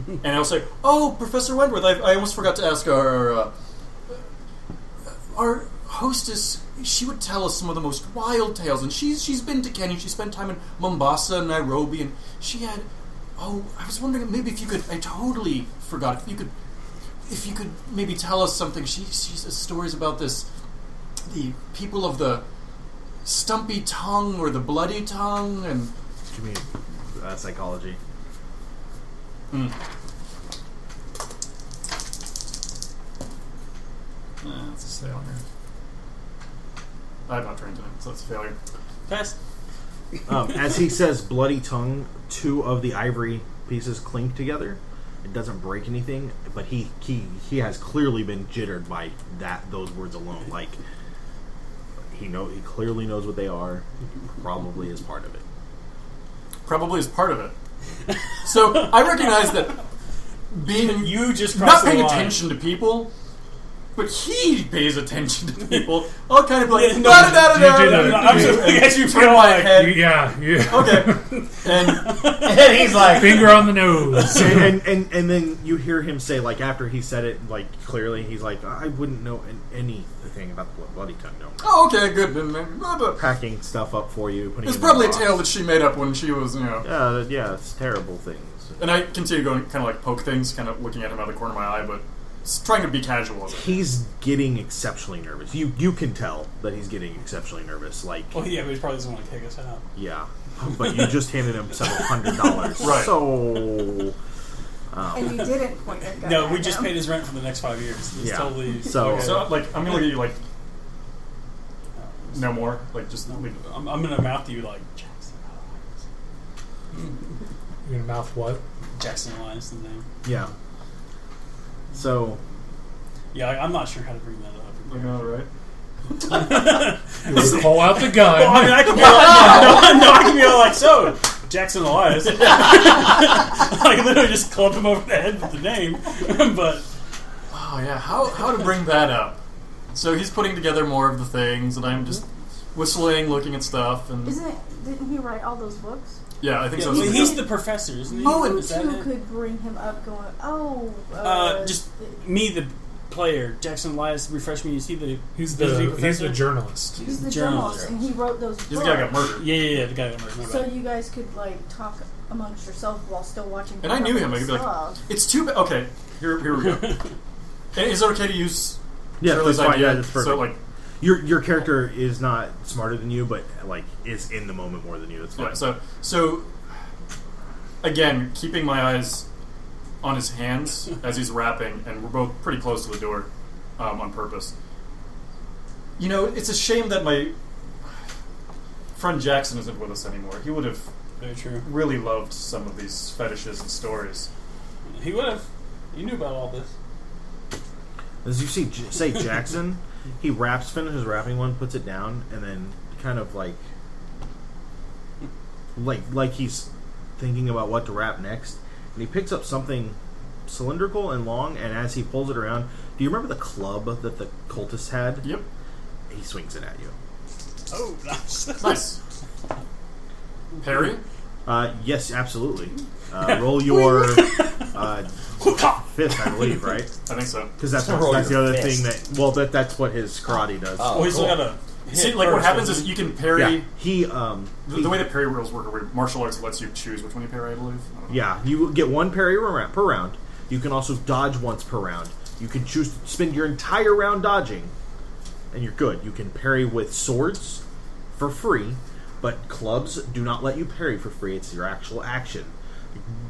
and I'll say, "Oh, Professor Wentworth, I almost forgot to ask our hostess. She would tell us some of the most wild tales, and she's been to Kenya. She spent time in Mombasa and Nairobi, and she had. Oh, I was wondering maybe if you could. I totally forgot. If you could maybe tell us something. She says stories about the people of the stumpy tongue or the bloody tongue, and What do you mean? Psychology. It's a failure. I'm not trained in it, so it's a failure. Pass. As he says bloody tongue, two of the ivory pieces clink together. It doesn't break anything, but he has clearly been jittered by those words alone. Like he clearly knows what they are. Probably is part of it. Probably is part of it. So I recognize that being You just not crossed the paying line. attention to people, but he pays attention to people. I'll kind of be like, Yeah, no, da-da-da-da-da. I'm just looking at you, Turn feel my like head. Yeah. Okay, and And he's like, Finger on the nose. and then you hear him say, like, after he said it, like, clearly, he's like, I wouldn't know anything about the bloody tongue. No. oh, okay, good. Then, Packing stuff up for you. Putting it's it in probably a box. tale that she made up when she was, you know. Yeah, it's terrible things. And I continue going, kind of like poke things, kind of looking at him out of the corner of my eye, but trying to be casual. As He's getting exceptionally nervous. You can tell that he's getting exceptionally nervous. Like, Well, yeah, but he probably doesn't want to take us out. yeah, but you just handed him several $100s. Right. So, And you didn't point your gun No, at we just him. paid his rent for the next 5 years. It's Yeah. totally. So- okay. So, like, I'm gonna look at you like, no more. Like, just leave. I'm gonna mouth you like Jackson. You're gonna mouth what? Jackson Alliance, the name. yeah. So, Yeah, I'm not sure how to bring that up. Like, all right. You pull out the gun. Well, I mean, I can be all, no, I can be all like, so, Jackson Elias. I can literally just club him over the head with the name. But, Oh yeah, how to bring that up? So he's putting together more of the things, and I'm just whistling, looking at stuff, and Didn't he write all those books? yeah, I think yeah, so. well, he's the professor, isn't he? Oh, and Is that Who it? could bring him up going, Just me, the player. Jackson Elias, refresh me. Is he the He's visiting the professor? journalist. he's the journalist. journalist, and he wrote those books. This guy got murdered. Yeah, the guy that murdered. My So bad. you guys could, like, talk amongst yourself while still watching. And I knew him. I could be like, stuff. it's too bad. Okay, here we go. Is it okay to use yeah, Shirley's that's fine. idea? Yeah, that's perfect. So like, your character is not smarter than you, but like is in the moment more than you. That's fine. yeah, so again, keeping my eyes on his hands as he's rapping, and we're both pretty close to the door on purpose. You know, it's a shame that my friend Jackson isn't with us anymore. He would have Very true. really loved some of these fetishes and stories. He would have. He knew about all this. As you say Jackson, he finishes rapping one, puts it down, and then kind of like he's thinking about what to rap next, and he picks up something cylindrical and long, and as he pulls it around, do you remember the club that the cultists had? Yep. He swings it at you. Oh, nice. Nice. Parry? Yes, absolutely. Roll your fist, I believe, right? I think so. Because that's Roll the your other fist. thing that. Well, that's what his karate does. Oh. Well, he's still cool. got a. See, like what happens is you can parry. Yeah, he The way that parry rules work are martial arts lets you choose which one you parry, I believe. I don't know. Yeah, you get one parry per round. You can also dodge once per round. You can choose to spend your entire round dodging, and you're good. You can parry with swords for free, but clubs do not let you parry for free. It's your actual action.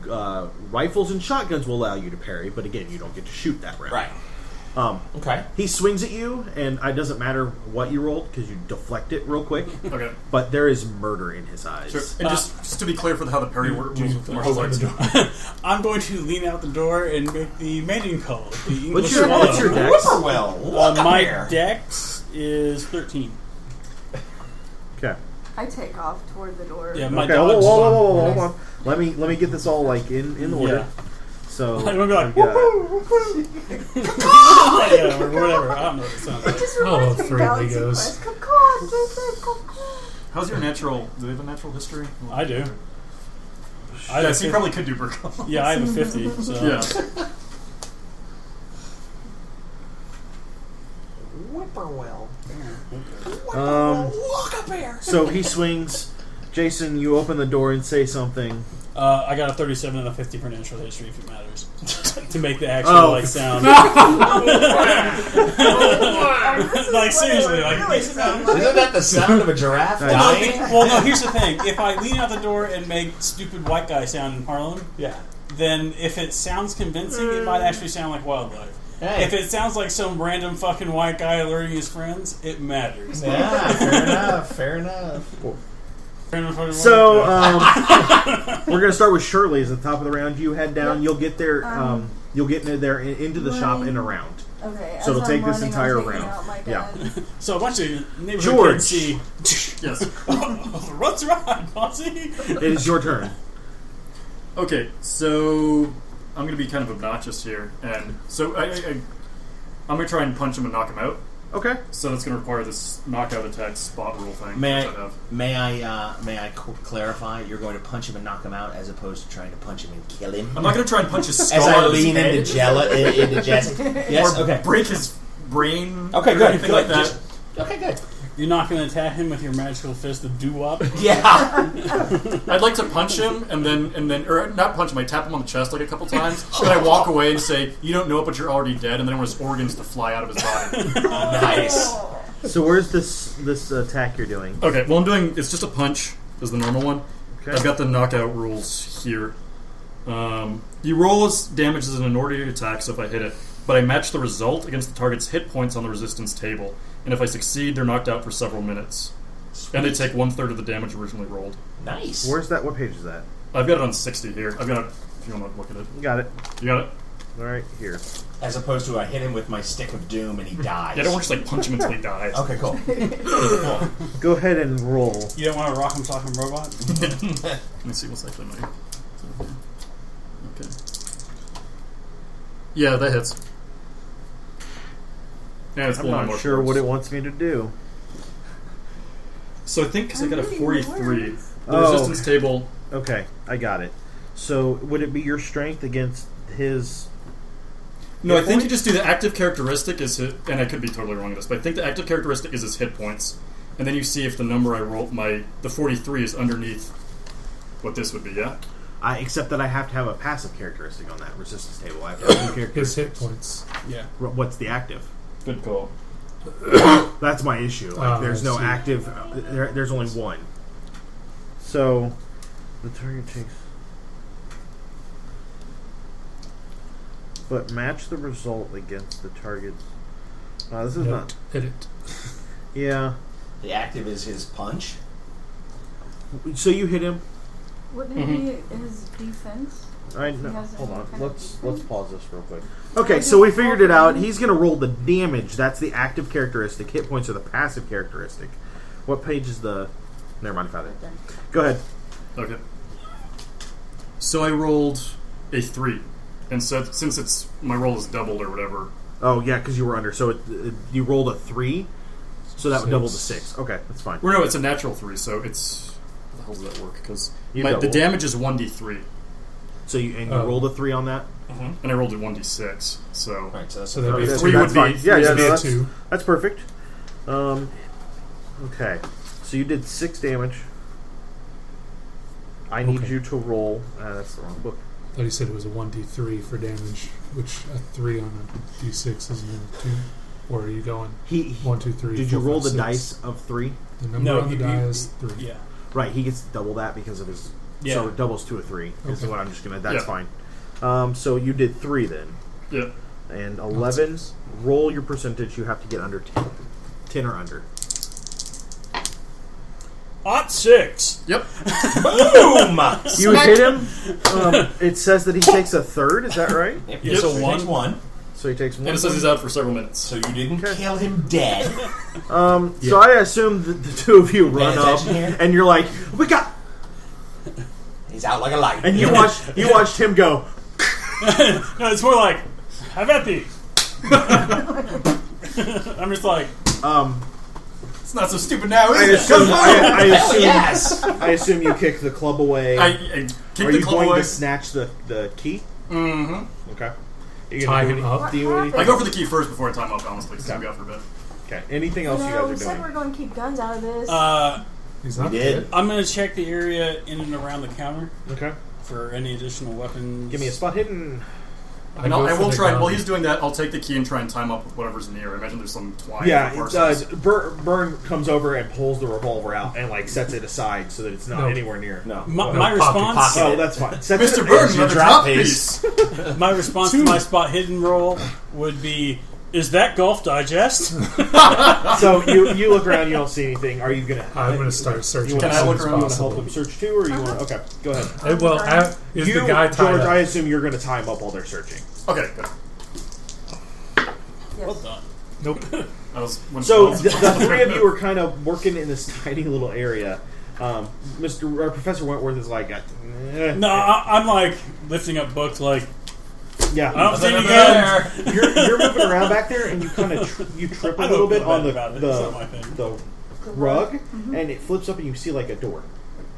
Rifles and shotguns will allow you to parry, but again, you don't get to shoot that round. right. Okay. He swings at you, and it doesn't matter what you rolled because you deflect it real quick. Okay. But there is murder in his eyes. Sure. And just to be clear for how the parry works with the martial arts. I'm going to lean out the door and make the mating call. The English What's your swallow. dex? Whippoorwill. Look My there. dex is 13. Okay. I take off toward the door. Yeah, my Okay. dodge. Whoa, hold on. Let me get this all like in order. Yeah. So I'm gonna be like, I've got- yeah, or whatever. I don't know what it sounds like. Just Oh, reminds me of 3 Galaxy Legos. Quest. Caw-caw, Jason, caw-caw. How's your natural? Do they have a natural history? I do. I Yeah, have so you 50. probably could do Burko. Yeah, I have a 50. So. Yeah. Whippoorwill. Look up here. So he swings. Jason, you open the door and say something. I got a 37 and a 50 for natural history, if it matters, to make the actual sound. Like seriously, like Isn't that the sound of a giraffe dying? well, no. Here's the thing: if I lean out the door and make stupid white guy sound in Harlem, Yeah. then if it sounds convincing, it might actually sound like wildlife. Hey. If it sounds like some random fucking white guy alerting his friends, it matters. Yeah, fair enough. Fair enough. So we're gonna start with Shirley's at the top of the round. You head down. Yep. You'll get there. You'll get there into the shop in a round. Okay. So it'll as take I'm this running, entire I'm taking round. out my Yeah. gun. So a bunch of neighborhood George. kids see. Yes. What's right, Posse? It is your turn. Okay, so I'm going to be kind of obnoxious here, and so I'm going to try and punch him and knock him out. Okay. So that's going to require this knockout attack spot rule thing. May which have. I clarify? You're going to punch him and knock him out, as opposed to trying to punch him and kill him. I'm not going to try and punch his skull As I out of his lean head, into Jess. Yes. or Okay. break his brain. Okay. or Good. anything Good. like that. Just- okay. Good. You're not going to attack him with your magical fist of doo-wop? Yeah. I'd like to punch him and then, or not punch him. I tap him on the chest like a couple times. Then I walk away and say, "You don't know it, but you're already dead." And then I want his organs to fly out of his body. Nice. So where's this attack you're doing? Okay, well I'm doing. It's just a punch. Is the normal one. Okay. I've got the knockout rules here. You roll as damage as an ordinary attack, so if I hit it, but I match the result against the target's hit points on the resistance table, and if I succeed, they're knocked out for several minutes, and they take 1/3 of the damage originally rolled. Nice. Where's that? What page is that? I've got it on 60 here. I've got it. If you want to look at it, You got it. you got it. All right, here. As opposed to I hit him with my stick of doom and he dies. Yeah, I don't want to just like punch him until he dies. Okay, cool. Go ahead and roll. You don't want a rock'em sock'em robot? Let me see what's actually my. Okay. Yeah, that hits. Yeah, it's I'm pulling not more sure force. what it wants me to do. So I think because I got a 43, the Oh, resistance table. Okay, I got it. So would it be your strength against his? No, I hit think you points? just do the active characteristic is hit, and I could be totally wrong with this, but I think the active characteristic is his hit points, and then you see if the number I rolled, the 43 is underneath what this would be. Yeah. Except that I have to have a passive characteristic on that resistance table. I have to have two His characteristics. hit points. Yeah. What's the active? Good call. That's my issue. Like, there's I no see. active. There's only one. So the target takes. But match the result against the target's. This is not. Hit it. Yeah. The active is his punch. So you hit him. Wouldn't it be his defense? No, He has hold any on. kind of Let's defense? pause this real quick. Okay, so we figured it out. He's going to roll the damage. That's the active characteristic. Hit points are the passive characteristic. What page is the? Never mind, I found it. Go ahead. Okay. So I rolled a 3, and so since it's my roll is doubled or whatever. Oh yeah, because you were under. So you rolled a 3, so that would double to 6. 6. Okay, that's fine. Well, no, it's a natural 3, so it's. How the hell does that work? Because You the double. damage is 1d3, So you Oh. rolled a 3 on that. and I rolled a 1d6. So Right, so that's So that'd be That's- three that's would be- fine. Yeah, three yeah, would no, be a that's, 2. that's perfect. Okay, so you did 6 damage. I need Okay. you to roll. That's the wrong book. I thought you said it was a 1d3 for damage, which a 3 on a d6 isn't a 2. Or are you going He 1, 2, 3? did 4, you roll 5, the 6? dice of 3? The number No, on the you- die you- is 3. Yeah. Right, he gets double that because of his. Yeah. So it doubles to a 3. Is Okay. what I'm just gonna. That's Yeah. fine. So you did 3 then. yeah. and 11. Roll your percentage. You have to get under 10. 10 or under. Hot 6. Yep. Boom! You hit him. It says that he takes a third. Is that right? Yep. Yep. So he takes one. So he takes one. And it says he's out for several minutes. So you didn't kill him dead. So I assume that the two of you run Pay up, attention here. and you're like, "We got." He's out like a light. And you watched him go. No, it's more like, have at thee. I'm just like, It's not so stupid now, I is it? assume, I assume, Yes. I assume you kick the club away. I kick Are the you club going away. to snatch the key? Mm-hmm. Okay. Are you Tie gonna him do up. What do you anything? I go for the key first before I time up, honestly, because I'm out for a bit. Okay. Anything else you we guys are said doing? we're going to keep guns out of this. He's not We did. dead. I'm going to check the area in and around the counter Okay. for any additional weapons. Give me a spot hidden. And go I for will the try. gun. While he's doing that, I'll take the key and try and time up with whatever's near. I imagine there's some twine. Yeah. or parcels. Burn comes over and pulls the revolver out and like sets it aside so that it's not No. anywhere near. No. My pocket, response, Oh, that's fine. Sets Mr. it- Burton, your another drop drop piece. piece. my response to my spot hidden roll would be, is that Golf Digest? So you look around, you don't see anything. Are you gonna? I'm going to start searching. You want Can to I as look soon around? as help him possible. search too, or you want? Okay, go ahead. Well, is You, the guy tied George, up? I assume you're going to tie him up while they're searching. Okay, good. Yes. Well done. Nope. That was when So the three of you are kind of working in this tiny little area. Professor Wentworth is like, No, I'm like lifting up books like, yeah. I don't see any There. guns. You're moving around back there, and you kind of you trip a I little don't bit feel on bad about it. It's not my thing. the rug, and it flips up, and you see like a door,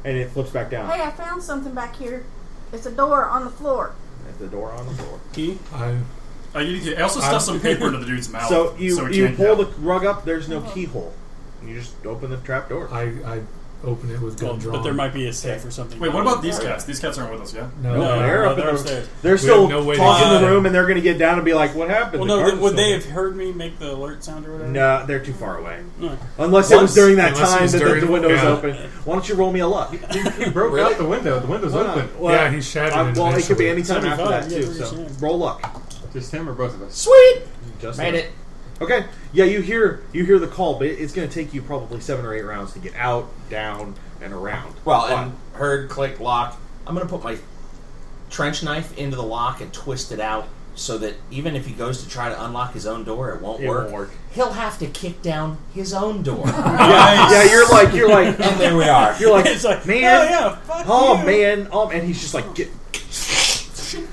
and it flips back down. Hey, I found something back here. It's a door on the floor. At the door on the floor. Key? I also stuffed some paper into the dude's mouth. So you he you can't pull yell. the rug up. There's no keyhole. You just open the trap door. I open it with gun drawn. But there might be a safe or something. Wait, what about these cats? These cats aren't with us, yeah? No. No, they're up in they're the- upstairs. They're still no way to talking in get the in. room, and they're going to get down and be like, "What happened?" Well, The no, guard was would they still- have heard me make the alert sound or whatever? No, they're too far away. No. Unless it was Once- during that unless it time was that during- the window was yeah. open. Why don't you roll me a luck? He broke out the window. The window's Why not? open. Well, Yeah, he shattered it well, it could be initially. any time after that 75, too. yeah, So pretty roll luck. Just him or both of us? Sweet. Just Made it. Okay. Yeah, you hear the call, but it's going to take you probably 7 or 8 rounds to get out, down, and around. Well, and heard, click, lock. I'm going to put my trench knife into the lock and twist it out so that even if he goes to try to unlock his own door, it won't work. He'll have to kick down his own door. Yeah, you're like, And there we are. you're like, It's like, man, oh yeah, fuck oh you. man, and he's just like, get.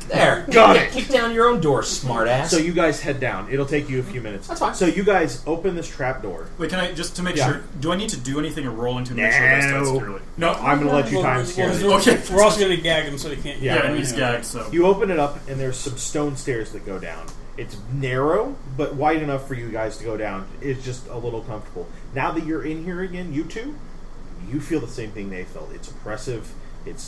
There. Got it. Kick down your own door, smartass. So you guys head down. It'll take you a few minutes. That's fine. So you guys open this trap door. Wait, can I, just to make Yeah. sure, do I need to do anything or roll into it to make sure that's No. securely? No. I'm going to let you time scare it. Okay. We're also going to gag him so he can't. Yeah, Yeah, and he's gagged, so. You open it up, and there's some stone stairs that go down. It's narrow, but wide enough for you guys to go down. It's just a little comfortable. Now that you're in here again, you two, you feel the same thing they felt. It's oppressive.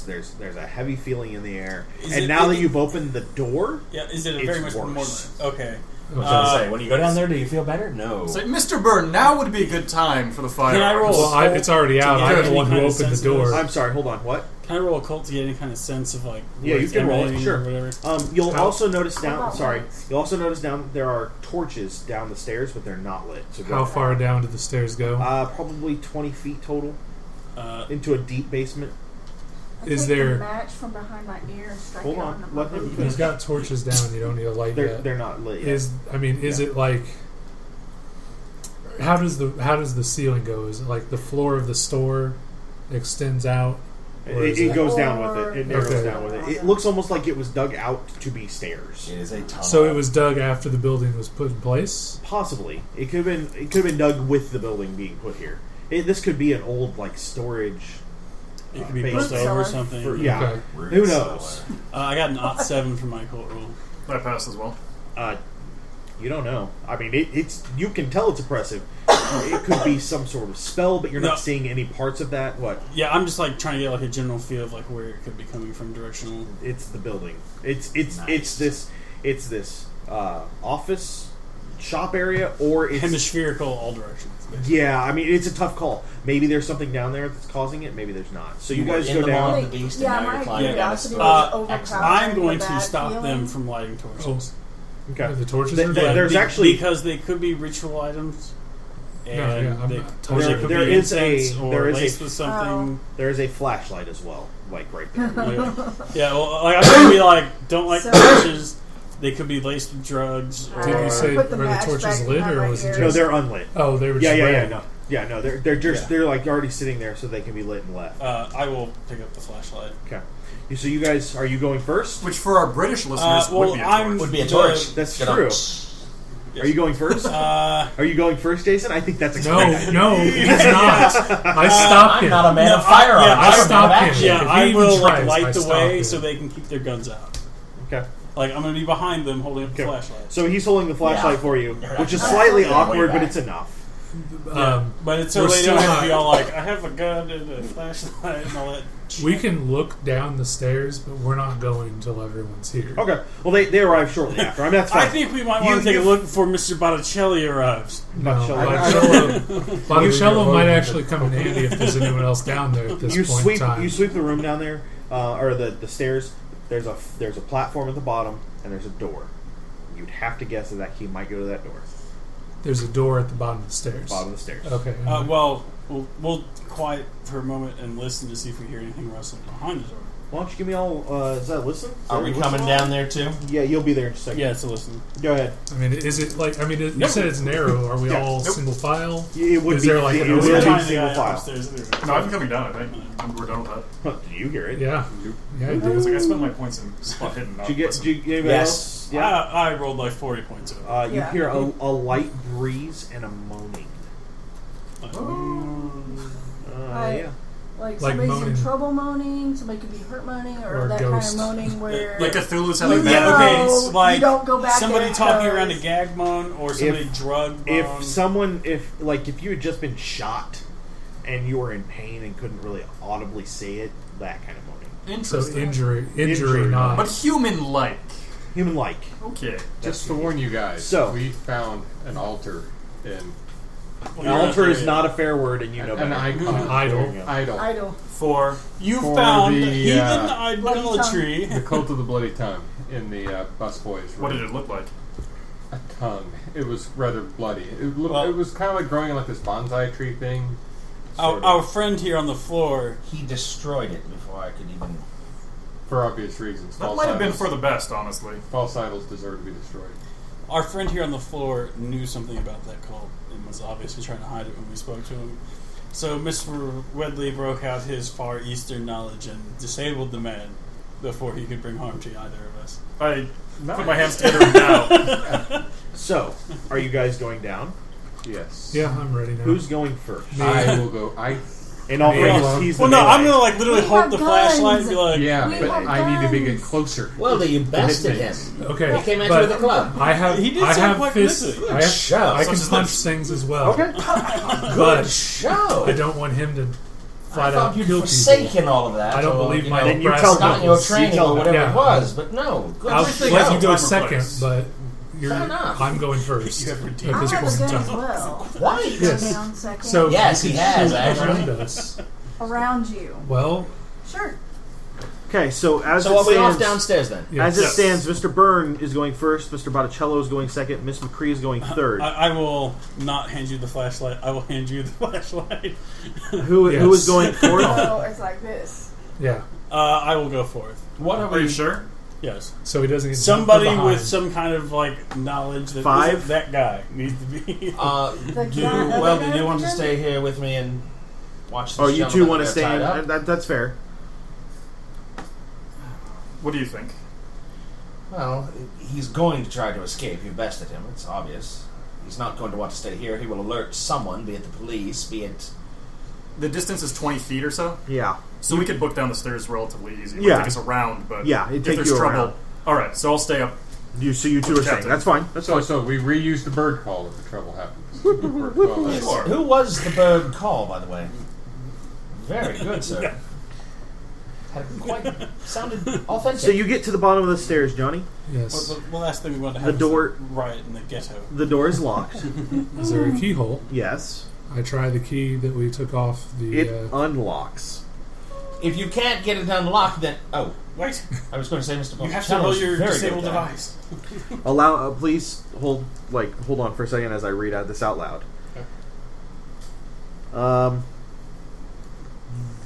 There's a heavy feeling in the air. Is And it- now that it- you've opened the door, Yeah, is it a It's very much worse. more? Okay. I was going to say, when you go down there, do you feel better? No. Say, Mr. Byrne, now would be a good time for the fire. Can I roll? Well, it's already out. To I'm get the one who any kind of opened the sense of door. this? I'm sorry. Hold on. What? Can I roll a cult to get any kind of sense of like? Yeah, where you it's can roll it. emanating Sure. Or whatever. You'll How- also notice down. about Sorry. lights? You'll also notice down there are torches down the stairs, but they're not lit. So go How ahead. far down did the stairs go? Probably 20 feet total into a deep basement. I Is take there- the match from behind my ear and strike Hold it on, on let the him booth. finish. He's got torches down. You don't need a light yet. They're not lit yet. Is Yeah. it like? How does the ceiling go? Is it like the floor of the store extends out? Or is It goes down with it. It narrows Okay. down with it. It looks almost like it was dug out to be stairs. It is a tunnel. So it was dug after the building was put in place. Possibly, it could have been dug with the building being put here. This could be an old like storage. It could be base built over cellar. something. For, yeah, Okay. who knows? I got an +7 for my cult roll. I passed as well. You don't know. I mean, it's you can tell it's oppressive. It could be some sort of spell, but you're No. not seeing any parts of that. What? Yeah, I'm just like trying to get like a general feel of like where it could be coming from directional. It's the building. It's Nice. this office shop area, or it's Hemispherical all directions. basically. yeah. I mean, it's a tough call. Maybe there's something down there that's causing it. Maybe there's not. So you were guys in go the down. mall. the beast, and yeah, now you're my climbing down a curiosity slope. was overpowering I'm going the to bad stop them feeling. from lighting torches. Okay. The torches Th- are th- lit. there's actually- because they could be ritual items. And yeah, I'm they, not or totally- they could There be is a- incense or there is a- laced with something. There is a flashlight as well, like right there. Yeah, well, like, I could be like, don't like So- torches. They could be laced with drugs. Did Did or, you say Put the were the match torches back lit, behind or my was it ear. just? No, they're unlit. Oh, they were Yeah, just yeah, red. no. They're just they're like already sitting there, so they can be lit and left. I will pick up the flashlight. Okay. So you guys, are you going first? Which for our British listeners well, would be a I'm- torch. Would be a The- torch. That's Get on. true. Are you going first? Uh, Are you going first, Jason? I think that's a No, no, he's not. I stopped I'm him. not a man No, of firearms. yeah, I I'm a man of stopped him. action. yeah, If he I even will like tries, light I the stop way him. so they can keep their guns out. Okay. Like I'm going to be behind them, holding up the Okay. flashlight. So he's holding the flashlight Yeah. for you, You're which is not- slightly Yeah, way awkward, but back. it's enough. But it's so we're they still don't have not- to be all like, I have a gun and a flashlight and all that. We can look down the stairs, but we're not going until everyone's here. Okay. Well, they arrive shortly after. I mean, that's fine. I think we might want to take a look before Mr. Botticelli arrives. No, Botticelli. Botticello might actually come in handy if there's anyone else down there at this you point sweep in time. you sweep the room down there, or the stairs. There's a platform at the bottom, and there's a door. You'd have to guess that key might go to that door. There's a door at the bottom of the stairs. Bottom of the stairs. Okay. Well, we'll quiet for a moment and listen to see if we hear anything rustling behind the door. Why don't you give me all? Is that listen? Is Are that we listen? coming down there too? Yeah, you'll be there in just a second. Yeah, it's a listen. Go ahead. I mean, is it like? I mean, you Nope. said it's narrow. Are we Yeah. all Nope. single file? It would Is be. there like it an would opening? be Behind the single guy file. upstairs. No, I'm coming down, I think. We're done with that. Huh, do you hear it? Yeah. Yeah, I It's do. like I spent my points in spot hidden. Did you get? Did you, anybody Yes. else? Yeah. I rolled like 40 points of it. You Yeah. hear a light breeze and a moaning. Yeah. Like Like somebody's moaning. in trouble moaning, somebody could be hurt moaning, or Or that ghost. kind of moaning where Like Cthulhu's you having know, mad okay, it's like you don't go back somebody in talking because- around a gag moan or somebody drug moan. If someone, if you had just been shot and you were in pain and couldn't really audibly say it, that kind of moaning. So Interesting. injury, Injury, not. But human-like. Human-like. Okay. Just to warn you guys, So- we found an altar in Well, An you're altar not is there not yet. a fair word, and you know an better. icon, idol. idol, idol. For You For found the, heathen Bloody idolatry. the cult of the bloody tongue in the busboys. what room. did it look like? A tongue. It was rather bloody. Well- It was kind of like growing like this bonsai tree thing. sort Our of, friend here on the floor. He destroyed it before I could even. for obvious reasons. That False might have been idols- for the best, honestly. false idols deserve to be destroyed. Our friend here on the floor knew something about that cult and was obviously trying to hide it when we spoke to him. So Mr. Wedley broke out his far eastern knowledge and disabled the man before he could bring harm to either of us. I put my hands together now. So, are you guys going down? Yes. Yeah, I'm ready now. Who's going first? I will go. In all Me. fairness, he's the Well, no, I'm melee. gonna like literally We hold have the guns. flashlight and be like, Yeah, We but have I need to get guns. closer. Well, then you bested him. things. Okay, He came at you but with a club. I have. He did I sound have quite fists. convincing. I, have, Show. I can Such as punch this. things as well. Okay. But Show. I don't want him to I flat thought out you'd kill forsaken people. all of that. I don't or, believe you my know, Then you brass tell not in your knuckles. training tell or whatever them. it was, but no. Good I'll for Everything let has you a go time or second, place. but you're, Fair enough. I'm going first You at have this redeemed. I point have a in gun as time. well. Why? Yes. Down second. So Yes, you he can has, shoot actually. around us. Around you. Well, Sure. Okay, so as So it are we off stands, downstairs then? yes. as it stands, Mr. Byrne is going first, Mr. Botticello is going second, Miss McCree is going third. I will not hand you the flashlight. I will hand you the flashlight. Who Yes. is going fourth? So it's like this. Yeah. I will go forth. What Are you sure? Yes. So he doesn't get Somebody jumped with behind. some kind of like knowledge that Five? isn't that guy needs to be. Do guy- you want to stay here with me and watch this Oh, you two gentleman want to there stay tied in? up? That's fair. What do you think? Well, he's going to try to escape. You bested him. It's obvious. He's not going to want to stay here. He will alert someone, be it the police, be it... The distance is 20 feet or so, Yeah. so we could book down the stairs relatively easy. It would Yeah. take us around, but Yeah, it'd if take there's you trouble... around. Alright, so I'll stay up. You two are staying. Captain. That's fine. That's fine. So we reuse the bird call if the trouble happens. The bird call is- Sure. Who was the bird call, by the way? Very good, sir. Had quite sounded authentic. So you get to the bottom of the stairs, Johnny. Yes. The last thing we want to The have door- is a riot in the ghetto. The door is locked. Is there a keyhole? Yes. I try the key that we took off the. It unlocks. if you can't get it unlocked, then... Oh, Wait. I was going to say, Mr. You have to roll your disable device. Please hold on for a second as I read out this out loud. Okay.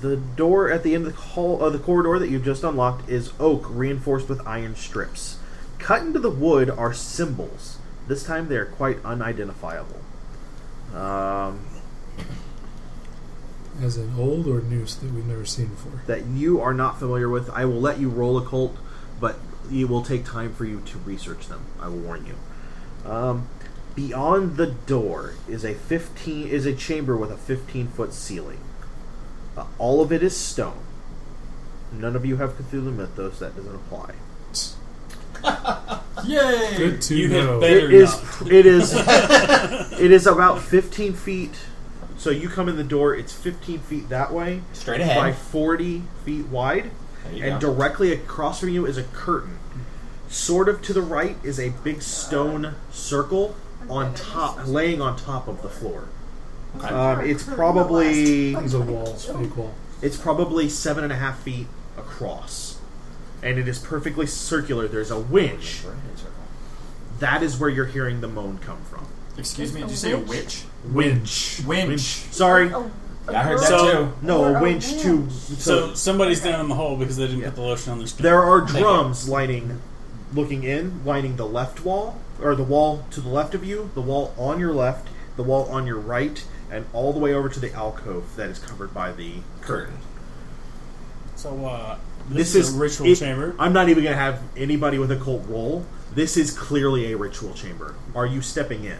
The door at the end of the hall, the corridor that you've just unlocked, is oak reinforced with iron strips. Cut into the wood are symbols. This time they are quite unidentifiable. As an old or new that we've never seen before? That you are not familiar with. I will let you roll occult, but it will take time for you to research them. I will warn you. Beyond the door is a chamber with a 15-foot ceiling. All of it is stone. None of you have Cthulhu Mythos. That doesn't apply. Yay! Good to You know. had better It is about 15 feet. So you come in the door. It's 15 feet that way, Straight ahead. by 40 feet wide, There you and go. directly across from you is a curtain. Sort of to the right is a big stone circle laying on top of the floor. It's probably It's a wall, fake wall. It's probably 7.5 feet across, and it is perfectly circular. There's a winch. That is where you're hearing the moan come from. Excuse me, did you say a witch? Winch. Winch. Sorry, Oh, Yeah, I heard that So- too. no, Or a a winch winch. to. So somebody's down in the hole because they didn't put the lotion on their skin. There are drums lining the left wall, or the wall to the left of you, the wall on your left, the wall on your right, and all the way over to the alcove that is covered by the curtain. So this is a ritual chamber. I'm not even going to have anybody with a cult roll. This is clearly a ritual chamber. Are you stepping in?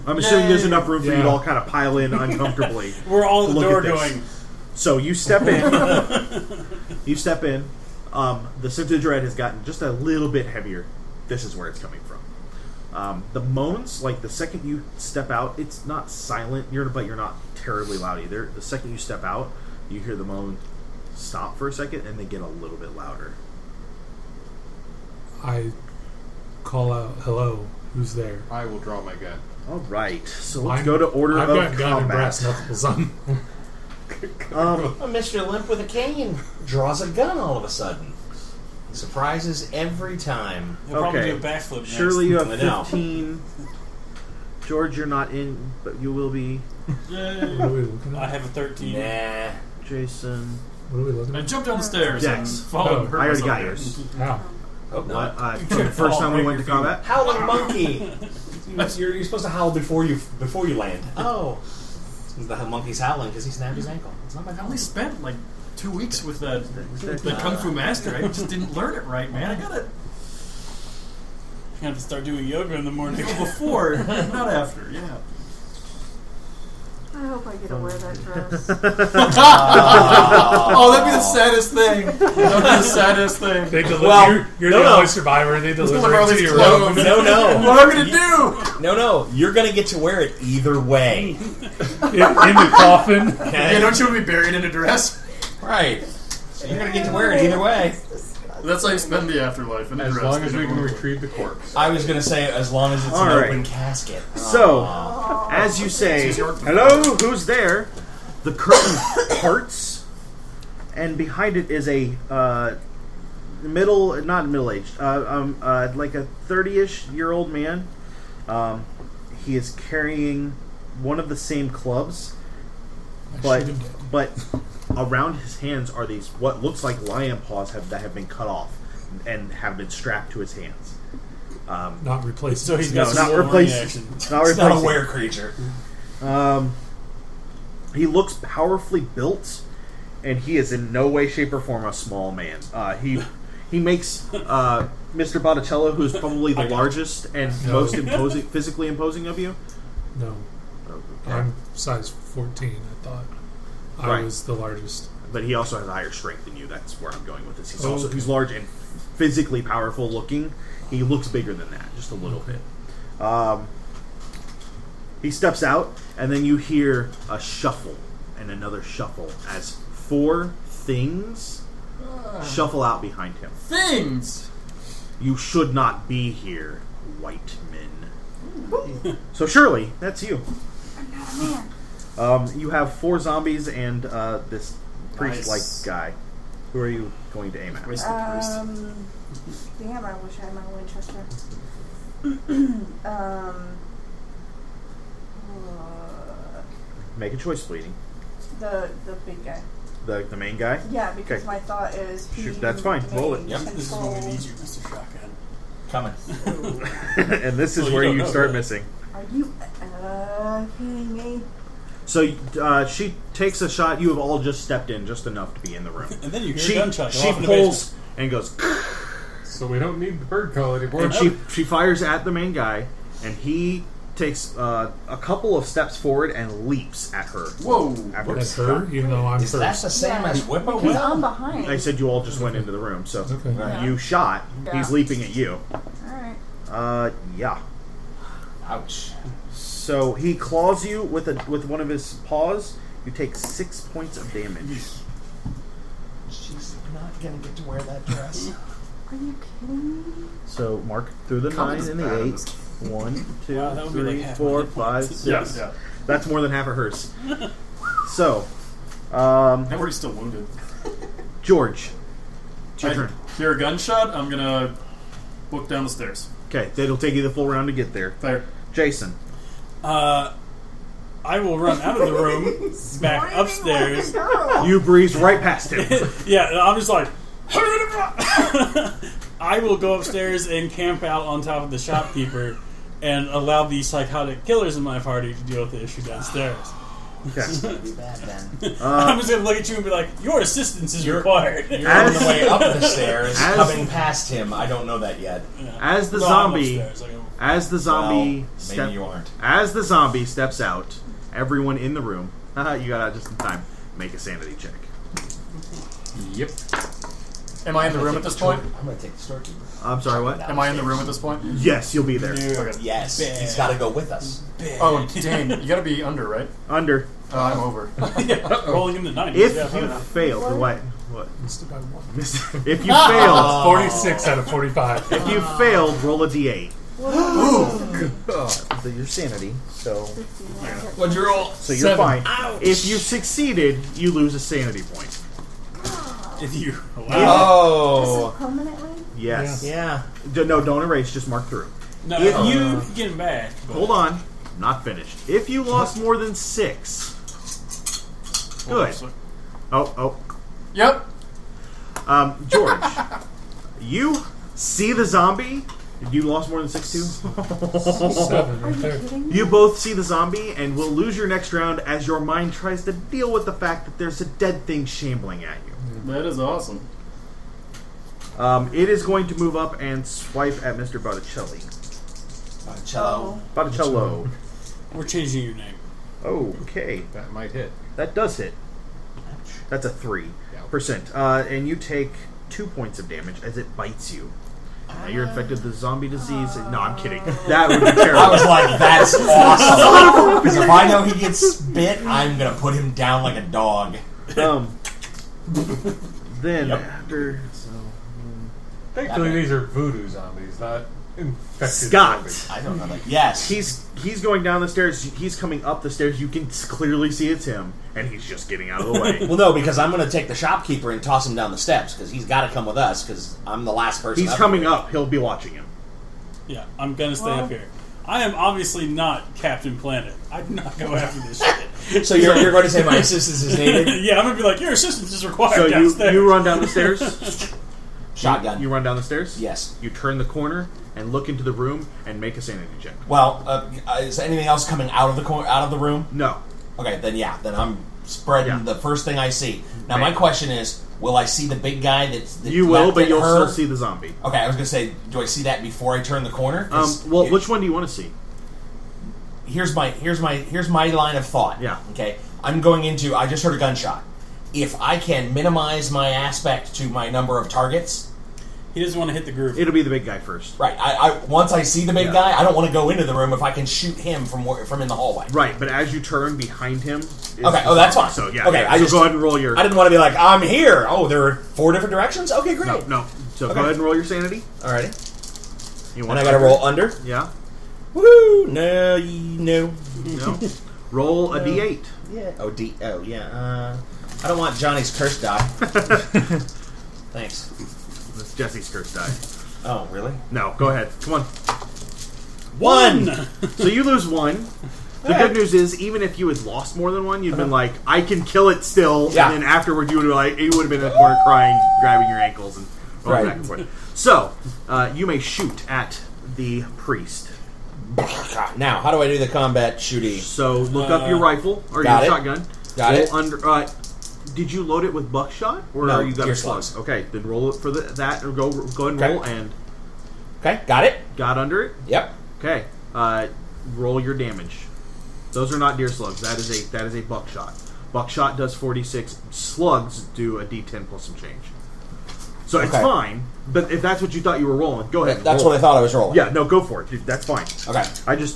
I'm assuming there's enough room for you to all kind of pile in uncomfortably. We're all at the look door at this. going. So you step in. You step in. The sense of dread has gotten just a little bit heavier. This is where it's coming from. The moans, like the second you step out, it's not silent. But you're not terribly loud either. The second you step out, you hear the moan stop for a second, and they get a little bit louder. I call out, "Hello, who's there?" I will draw my gun. All right, so let's I'm- go to order I've of got gun and brass combat. knuckles on. Mr. Limp with a cane draws a gun all of a sudden. Surprises every time. We'll probably Okay. do a backflip next. Surely you have I know. 15. George, you're not in, but you will be. What are we looking I at? have a 13. Nah. Jason. What are we looking I at? jumped down the stairs and Dex. followed Oh, her. I already got yours. Ow. Hope What? not. First time we went to combat? Howling monkey. You're supposed to howl before you land. Oh. The monkey's howling because he snapped his ankle. It's not my I fault. only spent like 2 weeks with the Kung Fu Master. I just didn't learn it right, man. I got it You have to start doing yoga in the morning. before, not after. Yeah. I hope I get to wear that dress. Oh, that'd be the saddest thing. That'd be the saddest thing. They deliver. Well, you're no, the no. only survivor. They deliver deliver all it to these your clothes. room. No. What am I gonna do? No. You're going to get to wear it either way. in the coffin. Yeah, don't you want to be buried in a dress? Right. So you're going to get to wear it either way. That's how you spend the afterlife in a As dress. long as They we don't can wanna- retrieve the corpse. I was going to say, as long as it's All an right. open casket. So, Aw. as you say, hello, who's there? The curtain parts, and behind it is a not middle-aged, like a 30-ish-year-old man. He is carrying one of the same clubs, shoot him dead. but around his hands are these what looks like lion paws that have been cut off and have been strapped to his hands. Not replaced. So he's No, got some not Wolverine replacing. action. Not It's not a replacing. were creature. He looks powerfully built, and he is in no way, shape, or form a small man. He makes Mr. Botticello, who's probably the largest and most physically imposing of you. No. I'm size 14, I thought. I Right. was the largest. But he also has higher strength than you. That's where I'm going with this. He's Okay. he's large and physically powerful looking. He looks bigger than that, just a little bit. He steps out, and then you hear a shuffle and another shuffle as 4 things shuffle out behind him. Things. You should not be here, white men. So Shirley, that's you. I'm not a man. You have 4 zombies and this priest-like Nice. guy. Who are you going to aim at? Waste the priest. Damn, I wish I had my Winchester. Make a choice, bleeding. The big guy. The main guy? Yeah, because Okay. my thought is he Shoot, that's fine. Roll it. may Yep. This is when we control- need you, Mr. Shotgun. Coming. And this is Well, you where don't you know, start really. missing. Are you kidding me? So she takes a shot. You have all just stepped in just enough to be in the room. And then you hear She, a gunshot go she off in the pulls and goes, So we don't need the bird call anymore. and she fires at the main guy, and he takes a couple of steps forward and leaps at her. Whoa. After That's her, even though I'm Is that first. the same Yeah, as because I'm Whippoorwill? behind. I said you all just went into the room, so Okay. Yeah. you shot. He's Yeah. leaping at you. Alright. Yeah. Ouch. So he claws you with one of his paws. You take 6 points of damage. She's not gonna get to wear that dress. Are you kidding me? So mark through the 9 and the 8. 1, 2, Wow, that would be like 3, half 4, my hit 5, points. 6. Yeah. That's more than half of hers. So, And we're still wounded. George, it's your I turn. hear a gunshot. I'm gonna look down the stairs. Okay, it'll take you the full round to get there. There. Jason, I will run out of the room, back Screaming upstairs. like a girl. you breeze right past him. Yeah, I'm just like. I will go upstairs and camp out on top of the shopkeeper and allow the psychotic killers in my party to deal with the issue downstairs. Okay. Be bad then. I'm just gonna look at you and be like, "Your assistance is required." You're on the way up the stairs, As- coming past him. I don't know that yet. As the No, I'm zombie, upstairs. I go, as the zombie, Well, maybe you aren't. as the zombie steps out, everyone in the room, you got out just in time. Make a sanity check. Yep. Am I in the room at this point? I'm gonna take the storekeeper. I'm sorry, what? Am I in the room at this point? Yes, you'll be there. Okay. Yes, Bad. he's got to go with us. Oh, dang. You gotta be under, right? Under. I'm over. rolling in the 90s. If yeah, you fair enough. fail, what? Missed it by one. If you failed, 46 out of 45. if you failed, roll a d8. What? Your sanity. So What'd you roll? you're 7. fine. If you succeeded, you lose a sanity point. If you Oh, Permanently? Yes. yeah. No, don't erase. Just mark through. no, If you you- can get him back. But Hold on. Not finished. If you lost more than 6. Good. Oh. Yep. George, you see the zombie. You lost more than 6 too? 7 Are right you there. kidding me? You both see the zombie and will lose your next round as your mind tries to deal with the fact that there's a dead thing shambling at you. That is awesome. It is going to move up and swipe at Mr. Botticelli. Cello. Botticello. we're changing your name. Okay. That might hit. That does hit. That's a 3%. And you take 2 points of damage as it bites you. Now you're infected with the zombie disease. No, I'm kidding. That would be terrible. I was like, that's awesome. Because if I know he gets bit, I'm gonna put him down like a dog. Then Yep. after Thankfully, these are voodoo zombies, not infected Scott. zombies. I don't know that. Yes. he's going down the stairs. He's coming up the stairs. You can clearly see it's him, and he's just getting out of the way. Well, no, because I'm going to take the shopkeeper and toss him down the steps because he's got to come with us because I'm the last person. He's up coming here. up. He'll be watching him. Yeah, I'm gonna stay Well- up here. I am obviously not Captain Planet. I do not go after this shit. So you're going to say my assistance is needed? Yeah, I'm gonna be like, your assistance is required So downstairs. you run down the stairs. Shotgun. You run down the stairs. Yes. You turn the corner and look into the room and make a sanity check. Well, is anything else coming out of the out of the room? No. Okay, then I'm spreading Yeah. the first thing I see. Now, Man. my question is, will I see the big guy that You will, left but at you'll her? still see the zombie. Okay, I was going to say, do I see that before I turn the corner? 'Cause Well, it- which one do you want to see? here's my line of thought. Yeah. Okay. I'm going into. I just heard a gunshot. If I can minimize my aspect to my number of targets, He doesn't want to hit the group. It'll be the big guy first. right? I once I see the big Yeah. guy, I don't want to go into the room if I can shoot him from in the hallway. Right, but as you turn behind him. Is Okay, the oh, that's zombie. fine. So yeah. Okay, yeah. I So just- go ahead and roll your. I didn't want to be like, I'm here. Oh, there are 4 different directions. Okay, great. No. So Okay. go ahead and roll your sanity. Alrighty. You And I got to roll under. Yeah. Woo! No. No. Roll a d8. Yeah. Oh, yeah. I don't want Johnny's curse die. Thanks. That's Jesse's curse die. Oh, really? No, go ahead. Come on. 1! So you lose 1. The good news is, even if you had lost more than 1, you'd been like, I can kill it still. Yeah. And then afterward, you would have been in the corner crying, grabbing your ankles, and rolling back and forth. So, you may shoot at the priest. Now, how do I do the combat shooty? So, look up your rifle, or your got it. shotgun. Got it. Did you load it with buckshot, or No, are you got deer a slug? slugs. Okay, then roll it for that, or go ahead and Okay. roll, and Okay, got it. got under it. Yep. Okay, roll your damage. Those are not deer slugs. That is a buckshot. Buckshot does 46. Slugs do a D10 plus some change. So it's Okay. fine. But if that's what you thought you were rolling, go ahead. And That's roll what I it. thought I was rolling. Yeah, no, go for it. Dude, that's fine. Okay.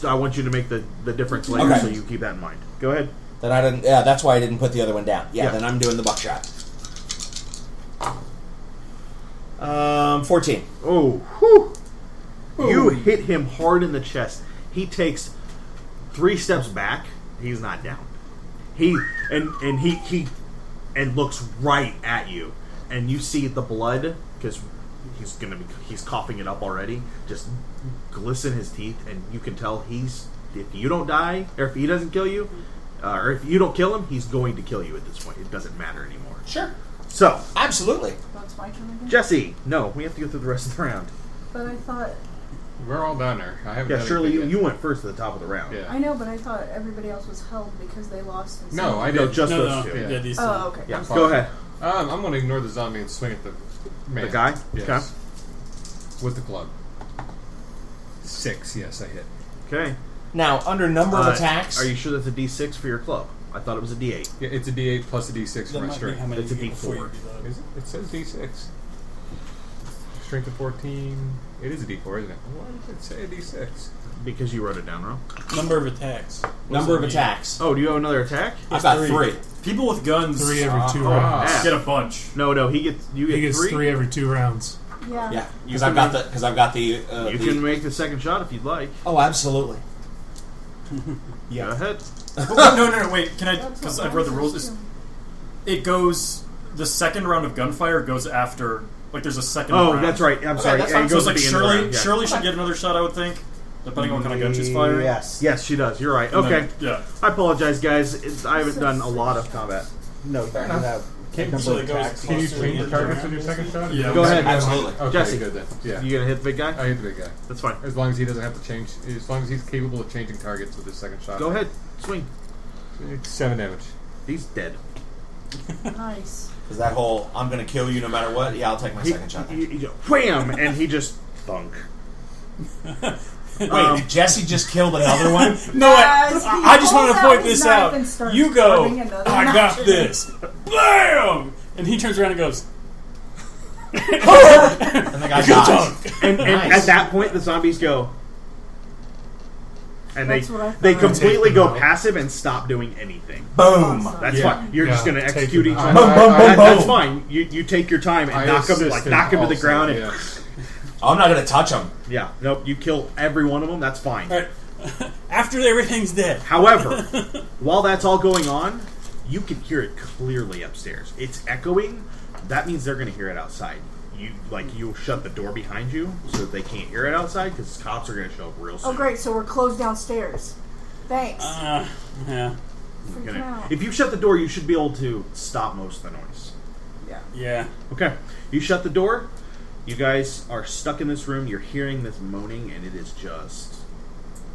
I want you to make the difference later, Okay. so you keep that in mind. Go ahead. Then I didn't. Yeah, that's why I didn't put the other one down. Yeah. Yeah. Then I'm doing the buckshot. 14. Oh, whew. You hit him hard in the chest. He takes 3 steps back. He's not down. He looks right at you, and you see the blood, because he's coughing it up already. Just glisten his teeth, and you can tell if you don't die, or if he doesn't kill you, or if you don't kill him, he's going to kill you at this point. It doesn't matter anymore. Sure. So, Absolutely. That's my turn again? Jesse, no, we have to go through the rest of the round. But I thought... We're all done there. I haven't Yeah, done Shirley, anything you yet. went first at the top of the round. Yeah. I know, but I thought everybody else was held because they lost. In No, I No, did. just No, those no. two. Yeah. Yeah, these two. Oh, okay. Yeah, I'm go fine. ahead. I'm going to ignore the zombie and swing at the man. The guy? Yes. Okay. With the club. 6, yes, I hit. Okay. Now, under number of attacks. Are you sure that's a D6 for your club? I thought it was a D8. Yeah, it's a D8 plus a D6 That for my might be strength. how many It's a you get before D4. you do that. Is it? It says D6. Strength of 14. It is a D4, isn't it? Why does it say a D6? Because you wrote it down wrong. Number of attacks. Number of What's that mean? attacks. Oh, do you have another attack? I've got 3. 3. People with guns 3 every 2 Oh, rounds. yeah. get a bunch. No, you get He gets 3. 3 every 2 rounds. Yeah. Yeah, because can I've got the. You can make the second shot if you'd like. Oh, absolutely. Go ahead. No, wait. Can I? That's Because what I've read the mine rules. says, It's- It goes. The second round of gunfire goes after. Like, there's a second. Oh, round. that's right. I'm sorry. that's Yeah, fine. it So goes it's like at the end of the Shirley. round, yeah. Shirley should get another shot, I would think, depending on what kind of gun she's firing. Yes. Yes, she does. You're right. And Okay. then- yeah. I apologize, guys. I haven't done a lot of combat. No, fair enough. So it goes Can you closer change to the the targets end with your second shot? Yeah. Go ahead. Absolutely. Okay, Jesse. good then. Yeah. You gonna hit the big guy? I hit the big guy. That's fine. As long as he doesn't have to change, as long as he's capable of changing targets with his second shot. Go ahead. Swing. 7 damage. He's dead. Nice. Because that whole I'm going to kill you no matter what. Yeah, I'll take my second shot. He just, wham! And he just thunk. Wait, Jesse just killed another one? No, Guys, he I just wanted to pulls out point his this knife out. and starts You go, carving another I got knife. this. Bam! And he turns around and goes, And the guy good dies. job. And Nice. at that point, the zombies go. And That's what I they thought. completely Take go them out. passive and stop doing anything. Boom. Awesome. That's Yeah. fine. You're just Yeah. going to Take execute them each out. one. Boom, boom, boom, That's boom. fine. You take your time and knock them assisted to the also, ground. And, yeah. I'm not going to touch him. yeah, nope. You kill every one of them. That's fine. all right, after everything's dead. However, while that's all going on, you can hear it clearly upstairs. It's echoing. That means they're going to hear it outside. You'll shut the door behind you so that they can't hear it outside because cops are going to show up real soon. Oh, great. So we're closed downstairs. Thanks. Yeah. Freaking Gonna- out. if you shut the door, you should be able to stop most of the noise. Yeah. Yeah. Okay, you shut the door. You guys are stuck in this room. You're hearing this moaning, and it is just.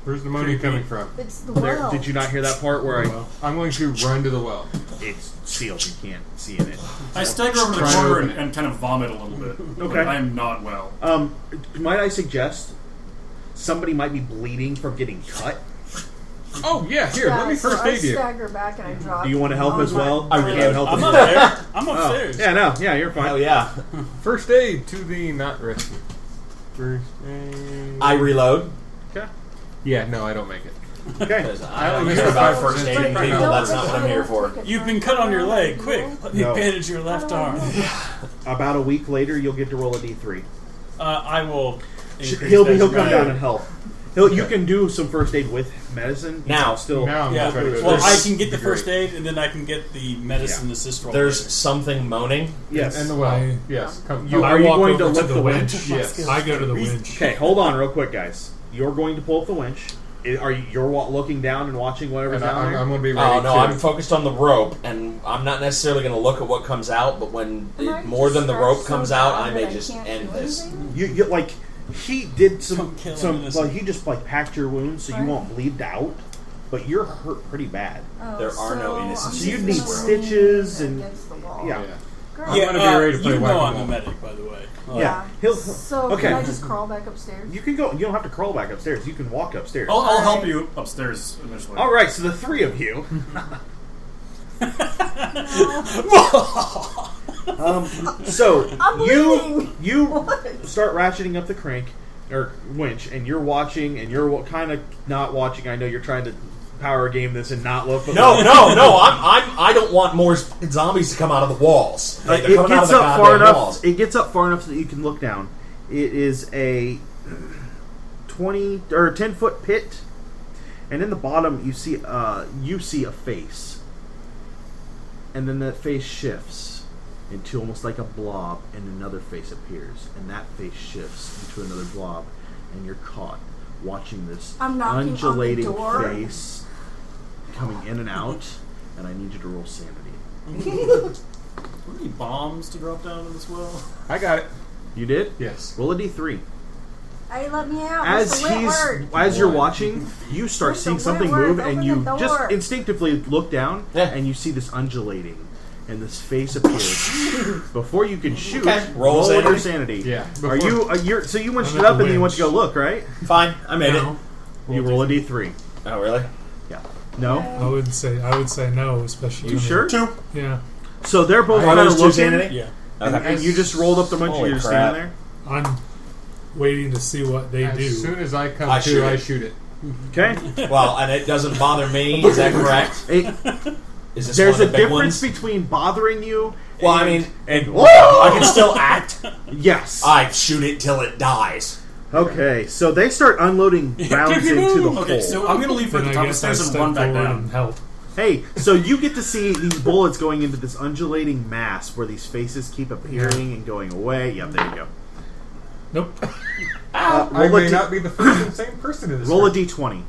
Where's the money coming from? It's the There, well. did you not hear that part where I'm going to run to the well. it's sealed? You can't see in it. I stagger over to the Try to corner open and, it. and kind of vomit a little bit. Okay. Like, I am not well. Might I suggest somebody might be bleeding from getting cut? Oh, yeah, here, let me so first I aid you. stagger back and I drop. Do you want to help on as my well? I belly. really can't help I'm as up well. there. I'm Oh, upstairs. yeah, no, yeah, you're fine. Oh, yeah. First aid to the not rescue. First aid. I reload. Okay. Yeah, no, I don't make it. Okay. Because I don't Yeah, care about yeah. first aiding Yeah. people. That's not what I'm here for. You've been cut on your leg. Quick, let me No. bandage your left arm. About a week later, you'll get to roll a d3. I will. increase He'll that come to down and help. You can do some first aid with medicine. Now, still. Now I'm Yeah. gonna try to go to Well, the- I can get the Great. first aid, and then I can get the medicine assist roll. There's later. something moaning. Yes. And the well. I- Yes. Come, You- I are you walk going to over lift the winch? Yes. I go to the winch. Okay, hold on real quick, guys. You're going to pull up the winch. Are you? You're looking down and watching whatever's And down there. I'm going to be ready. Oh no, to, I'm focused on the rope, and I'm not necessarily going to look at what comes out. But when Am I more just than the scratched rope so comes out, bad I may that just can't end do this. anything? You like he did some Don't kill some him, like he just like packed your wounds so you Right. won't bleed out, but you're hurt pretty bad. Oh, There are no so innocent I'm So you'd just need gonna stitches lean and- against the wall. Yeah. Great. I'm gonna be ready to play you know whack-a-mole. I'm a medic, by the way. Yeah. He'll So okay. can I just crawl back upstairs? You can go. You don't have to crawl back upstairs. You can walk upstairs. I'll help you upstairs initially. All right. So the three of you. So I'm bleeding. you What? start ratcheting up the crank or winch, and you're watching, and you're kind of not watching. I know you're trying to power game this and not look. But No. I don't want more zombies to come out of the walls. They're It coming out of gets the up far goddamn enough. walls. It gets up far enough so that you can look down. It is a 20 or 10-foot pit, and in the bottom you see a face, and then that face shifts into almost like a blob, and another face appears, and that face shifts into another blob, and you're caught watching this I'm knocking on the undulating door. face coming in and out, and I need you to roll sanity. Are there any bombs to drop down in this well? I got it. You did? Yes. Roll a d3. Hey, let me out. As Mr. Whitworth. as you're watching, you start Mr. seeing something Whitworth, move, and open you the just door. instinctively look down, Yeah. and you see this undulating, and this face appears. Before you can shoot, Okay. Roll your sanity. sanity. Yeah. Are you? You're so you winched I'm it at up, the and then you went to go winch. look, right? Fine, I made No. You roll a d3. Oh really? Yeah. No. I would say no, especially. You when sure? 2. Yeah. So they're both Are kind of those two looking, sanity? Yeah. and you just rolled up the bunch, and Holy you're just crap. standing I'm waiting to see what they As do. soon as I come I to, shoot I it. shoot it. there. Okay. Well, and it doesn't bother me. Is that correct? Is this There's one a of the big difference ones? between bothering you. Well, I and, mean, and I can still act. yes. I shoot it till it dies. Okay, so they start unloading rounds into the Okay, hole. so I'm gonna leave for Then the I top of the guess I stairs and step run back forward down. and help. Hey, so you get to see these bullets going into this undulating mass where these faces keep appearing and going away. Yep, there you go. Nope. I roll a may d- not be the first and same person in this. Roll a room. d20.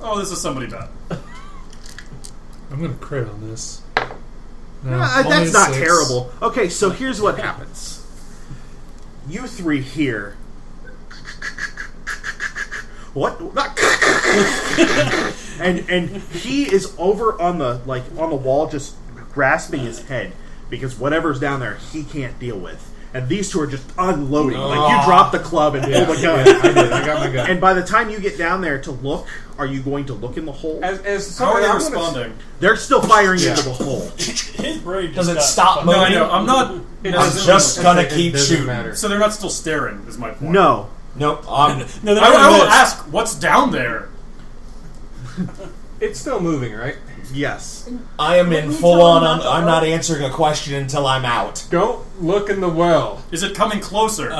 Oh, this is somebody bad. I'm going to crit on this. No, only That's a not 6. terrible. Okay, so here's what happens. You three hear. What? and he is over on the wall, just grasping his head because whatever's down there he can't deal with. And these two are just unloading. Like you drop the club and pull the gun. I did. I got my gun. And by the time you get down there to look, are you going to look in the hole? As How are somebody, they I'm gonna- responding? They're still firing into the hole. His brain just Does it got stop fucked. No, I moving? know. I'm not. It I'm doesn't- just gonna it keep doesn't shooting. matter. So they're not still staring. Is my point. No. Nope. No, they're I not will gonna ask what's down there. It's still moving, right? Yes. I am Let in me full tell on. him not to I'm not look. answering a question until I'm out. Don't look in the well. Is it coming closer? Is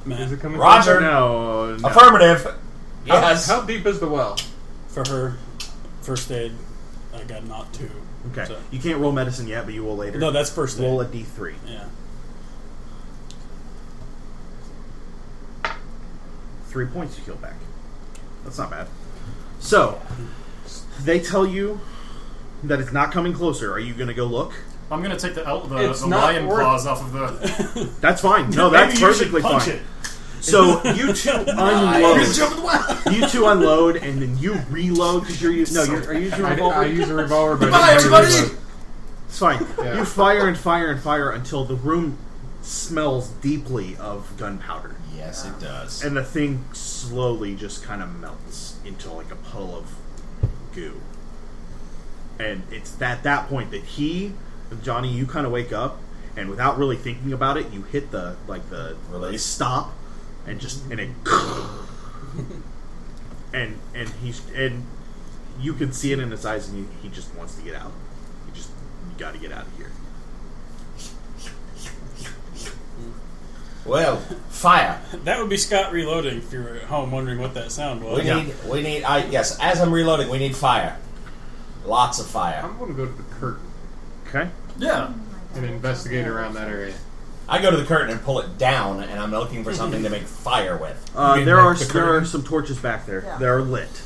Man, it coming? Roger. No. Affirmative. How, Yes. how deep is the well? for her first aid, I got not 2. Okay. So- You can't roll medicine yet, but you will later. No, that's first aid. Roll a d3. Yeah. 3 points you heal back. That's not bad. So, they tell you that it's not coming closer. Are you going to go look? I'm gonna take the It's not lion worth- claws off of the. That's fine. No, Maybe that's you should perfectly punch fine. it. So you two unload. Jump in the well. You two unload, and then you reload because you're using. No, are you using a I revolver? use a revolver, but Goodbye, I didn't everybody! reload. It's fine. Yeah. You fire and fire and fire until the room smells deeply of gunpowder, Yes, it does. and the thing slowly just kind of melts into like a puddle of goo. And it's at that point that Johnny, you kind of wake up, and without really thinking about it, you hit the Release. stop, and it and you can see it in his eyes, and he just wants to get out. You got to get out of here. Well, fire. That would be Scott reloading if you're at home wondering what that sound was. We need. Yes, as I'm reloading, we need fire. Lots of fire. I'm going to go to the curtain Okay. Yeah. and investigate around that area. I go to the curtain and pull it down, and I'm looking for something to make fire with. mean There like are the there are curtain? some torches back there. Yeah. They are lit.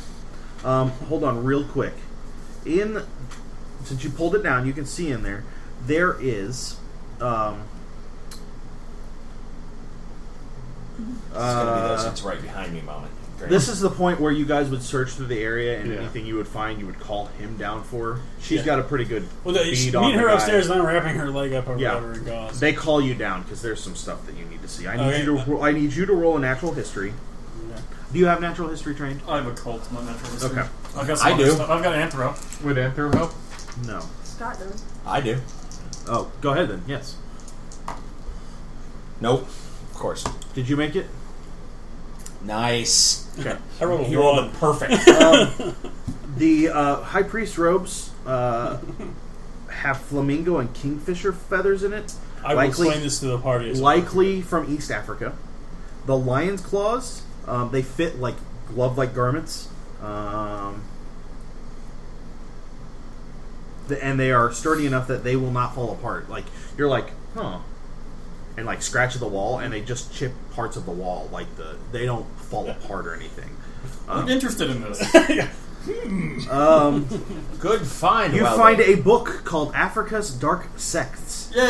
Hold on, real quick. Since you pulled it down, you can see in there. There is. It's gonna be those "it's right behind me" moment. Great. This is the point where you guys would search through the area, and Yeah. anything you would find, you would call him down for. She's Yeah. got a pretty good Well, bead me on and the her guy. upstairs, and I'm wrapping her leg up or Yeah. whatever it goes. They call you down because there's some stuff that you need to see. I need Okay. you to. I need you to roll a natural history. Yeah. Do you have natural history trained? I have a cult in my natural history. Okay. I've got some I other do. Stuff. I've got anthro. Would Anthro help? No. Scott does. I do. Oh, go ahead then. Yes. Nope. Of course. Did you make it? Nice. Okay. I rolled a He rolled one. a perfect. The high priest robes have flamingo and kingfisher feathers in it. I will explain this to the party. as well. Likely from East Africa. The lion's claws, they fit like glove-like garments. And they are sturdy enough that they will not fall apart. Like, you're like, huh. And like scratch at the wall, and they just chip parts of the wall. Like they don't fall apart or anything. I'm interested in this. Good find. You well find done. a book called Africa's Dark Sects. Yay!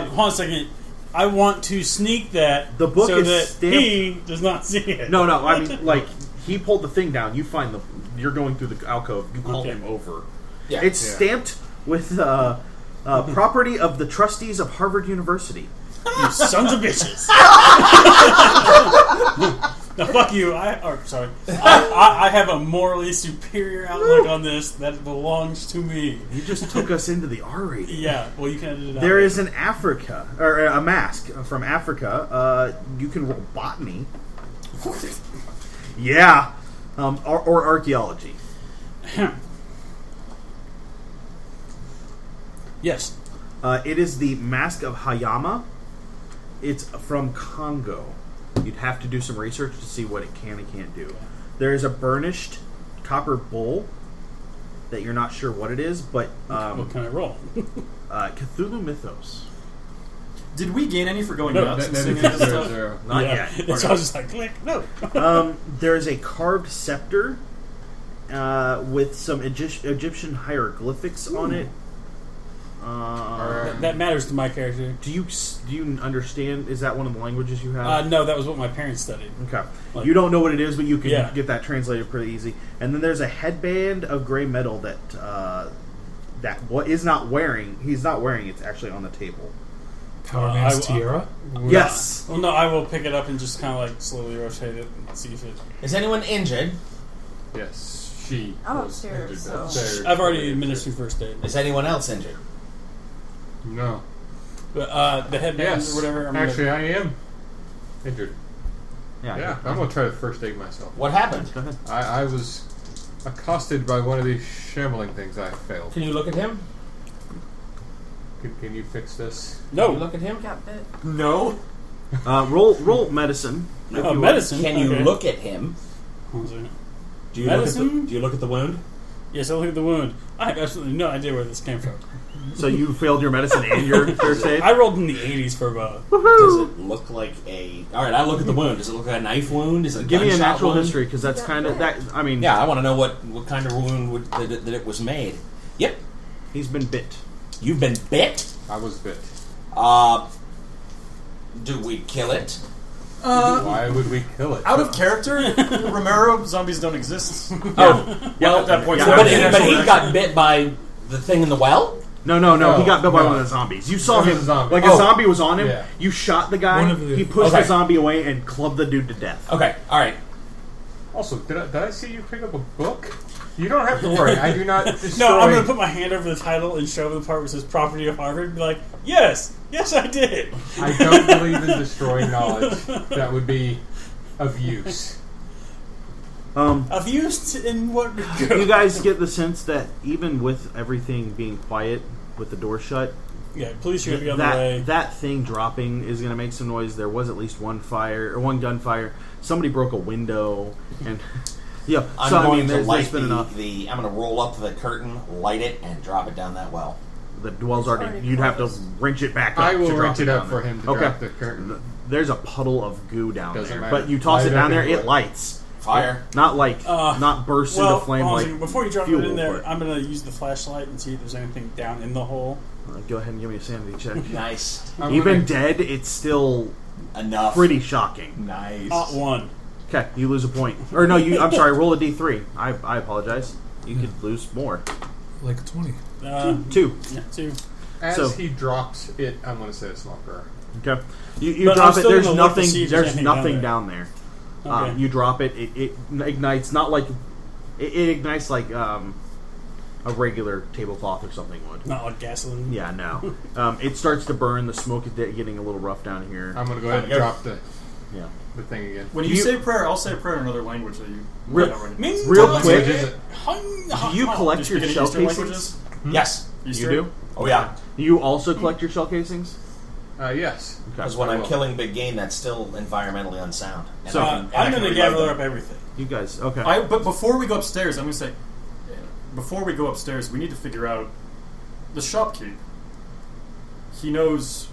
Hold on a second. I want to sneak that The book so is that stamped- he does not see it. No, I mean, like, he pulled the thing down. You find you're going through the alcove. You call Okay. him over. Yeah. It's stamped with property of the trustees of Harvard University. You sons of bitches. Now, fuck you. I have a morally superior outlook on this that belongs to me. You just took us into the R rating. Yeah, well, you can edit it out. There is an Africa, or a mask from Africa. You can roll botany. Yeah. Or archaeology. Yes. It is the Mask of Hayama. It's from Congo. You'd have to do some research to see what it can and can't do. There is a burnished copper bowl that you're not sure what it is, but What can I roll? Cthulhu Mythos. Did we gain any for going No, nuts and That is singing this stuff? 0-0. Not yeah. yet. So I was just like, click, no. There is a carved scepter with some Egyptian hieroglyphics on it. That matters to my character. Do you understand? Is that one of the languages you have? No, that was what my parents studied. Okay. Like- You don't know what it is, but you can Yeah. get that translated pretty easy. And then there's a headband of gray metal that what is not wearing. He's not wearing. It's actually on the table. Power Man's I- tiara. Yes. Well, no, I will pick it up and just kind of like slowly rotate it and see if it. Is anyone injured? Yes, she. I'm was upstairs, injured so- downstairs. I've already administered first aid. Is anyone else injured? No. But the headband Yes. or whatever. I'm Actually, I am injured. Yeah. Yeah, I'm going to try to first aid myself. What happened? Go ahead. I was accosted by one of these shambling things I failed. Can you look at him? Can you fix this? Can you no. look at him? Got bit. No. Roll medicine. if you would. Medicine. Can you Okay. look at him? Hold on a second. Do you look at Medicine? do you look at the wound? Yes, I look at the wound. I have absolutely no idea where this came from. So you failed your medicine and your first aid. I rolled in the 80s for both. Does it look like a? All right, I look at the wound. Does it look like a knife wound? Is it a Give me a gunshot natural wound? history because that's kind of that. I mean, Yeah, I want to know what kind of wound that it was made. Yep, he's been bit. you've been bit. I was bit. Do we kill it? Why would we kill it? Out of character, Romero, zombies don't exist. Oh, well, at that point, yeah, so but, that's he actual got bit by the thing in the well. No. No, He got bit by no. one of the zombies. You saw It was him a zombie. like Oh. a zombie was on him. Yeah. You shot the guy. One of the- He pushed Okay. the zombie away and clubbed the dude to death. Okay, all right. Also, did I see you pick up a book? You don't have to worry. I do not destroy. No, I'm going to put my hand over the title and show the part where it says property of Harvard and be like, yes, I did. I don't believe in destroying knowledge. That would be of use. I've used in what? You guys get the sense that even with everything being quiet, with the door shut, Yeah, police are going to be on the way. That thing dropping is going to make some noise. There was at least one gunfire. Somebody broke a window, and yeah. I'm So going to light there's been enough. I'm going to roll up the curtain, light it, and drop it down that well. The well's already. You'd have to wrench it back up. I will to drop wrench it up down for there. him to drop the curtain. There's a puddle of goo down Doesn't there, matter. but you toss Light it it down up there, anyway. it lights. Fire. Not not burst into flame hold on a like. second. Before you drop fuel, it in there, but- I'm going to use the flashlight and see if there's anything down in the hole. Go ahead and give me a sanity check. Nice. Even dead, it's still Enough. pretty shocking. Nice. 1. Okay, you lose a point. Or no, I'm sorry, roll a d3. I apologize. You could lose more. Like a 20. 2. Yeah, 2. As he drops it, I'm going to say a small prayer. Okay. You But drop I'm it. still There's gonna look to nothing. see if there's There's anything nothing down down there. Okay. You drop it. It ignites. Not like it ignites like a regular tablecloth or something would. Not like gasoline. Yeah, no. It starts to burn. The smoke is getting a little rough down here. I'm going to go ahead and drop the thing again. When you say prayer, I'll say prayer in another language that you Real- might not already- Means Real tell us quick, it. Do you collect Just your speaking shell Eastern casings? languages? Yes. You Eastern? do. Oh, yeah. You also collect your shell casings. Yes. Because when I'm killing big game, that's still environmentally unsound. And So, I can- and I I'm can going to reload gather them. up everything. You guys, okay. But before we go upstairs, I'm going to say, before we go upstairs, we need to figure out the shopkeep. He knows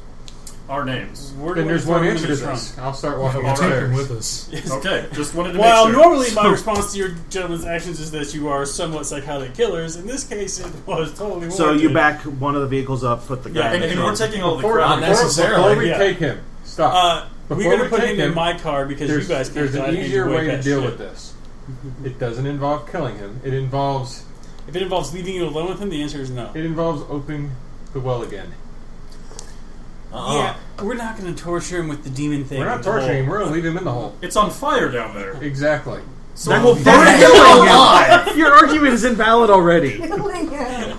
our names. Where Then do there's we one throw him answer in to the this. trunk? I'll start walking We'll take him upstairs. with us. Okay, just wanted to Well, make sure. normally my response to your gentleman's actions is that you are somewhat psychotic killers. In this case, it was totally warranted. So you back one of the vehicles up, put the guy Yeah, in the and we're trunk. taking all the Before, crap. Not necessarily. before we Yeah. take him, stop. we're Before going we to put take him in him, my car because There's, you guys can't. there's so I an need easier wait way to that deal shit. with this. It doesn't involve killing him. It involves If it involves leaving you alone with him, the answer is no. opening the well again. Yeah, we're not going to torture him with the demon thing. We're not torturing him. We're going to leave him in the hole. It's on fire down there. Exactly. So That- we'll that's burn killing him. Your argument is invalid already.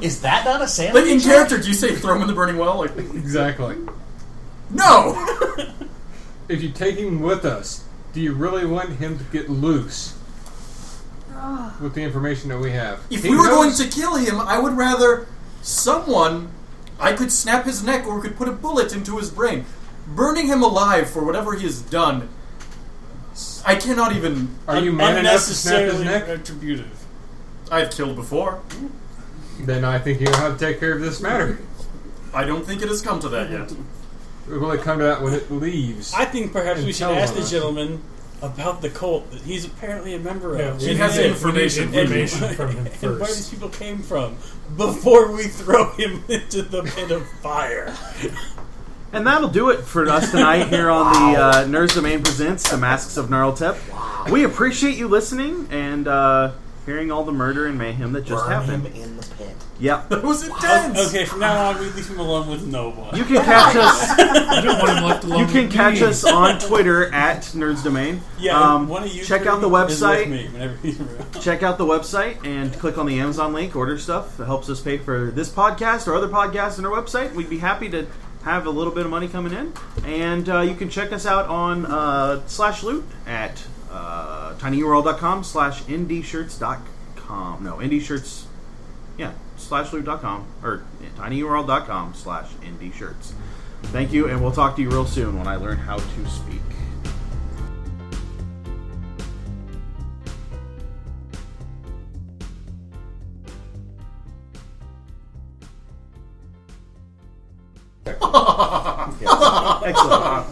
Is that not a sanity Like in check? character, do you say throw him in the burning well? Like, Exactly. no! If you take him with us, do you really want him to get loose with the information that we have? If He we were going knows- to kill him, I would rather someone... I could snap his neck or could put a bullet into his brain. Burning him alive for whatever he has done, I cannot even... Are you man enough to snap his Unnecessarily neck? retributive. I've killed before. Then I think you know how to take care of this matter. I don't think it has come to that yet. Will it come to that when it leaves? I think perhaps And we should tell ask on the us. gentleman about the cult that he's apparently a member Yeah, of. He has information. And- information from him and where these first. people came from before we throw him into the pit of fire. And that'll do it for us tonight here on the Nerds Domain Presents The Masks of Gnarltep. We appreciate you listening and hearing all the murder and mayhem that just Burn happened. him in the pit. Yep. That was intense! Okay, from now on, we leave him alone with no one. You can catch us. I don't want him left alone. You can with catch me. us on Twitter at Nerds Domain. Yeah, one of you check three out the is with website. me whenever he's around. Check out the website and click on the Amazon link. Order stuff. It helps us pay for this podcast or other podcasts on our website. We'd be happy to have a little bit of money coming in. And you can check us out on /loot at tinyurl.com/ndshirts.com. No, ndshirts. Yeah, /loot.com or tinyurl.com/ndshirts. Thank you, and we'll talk to you real soon when I learn how to speak. Excellent.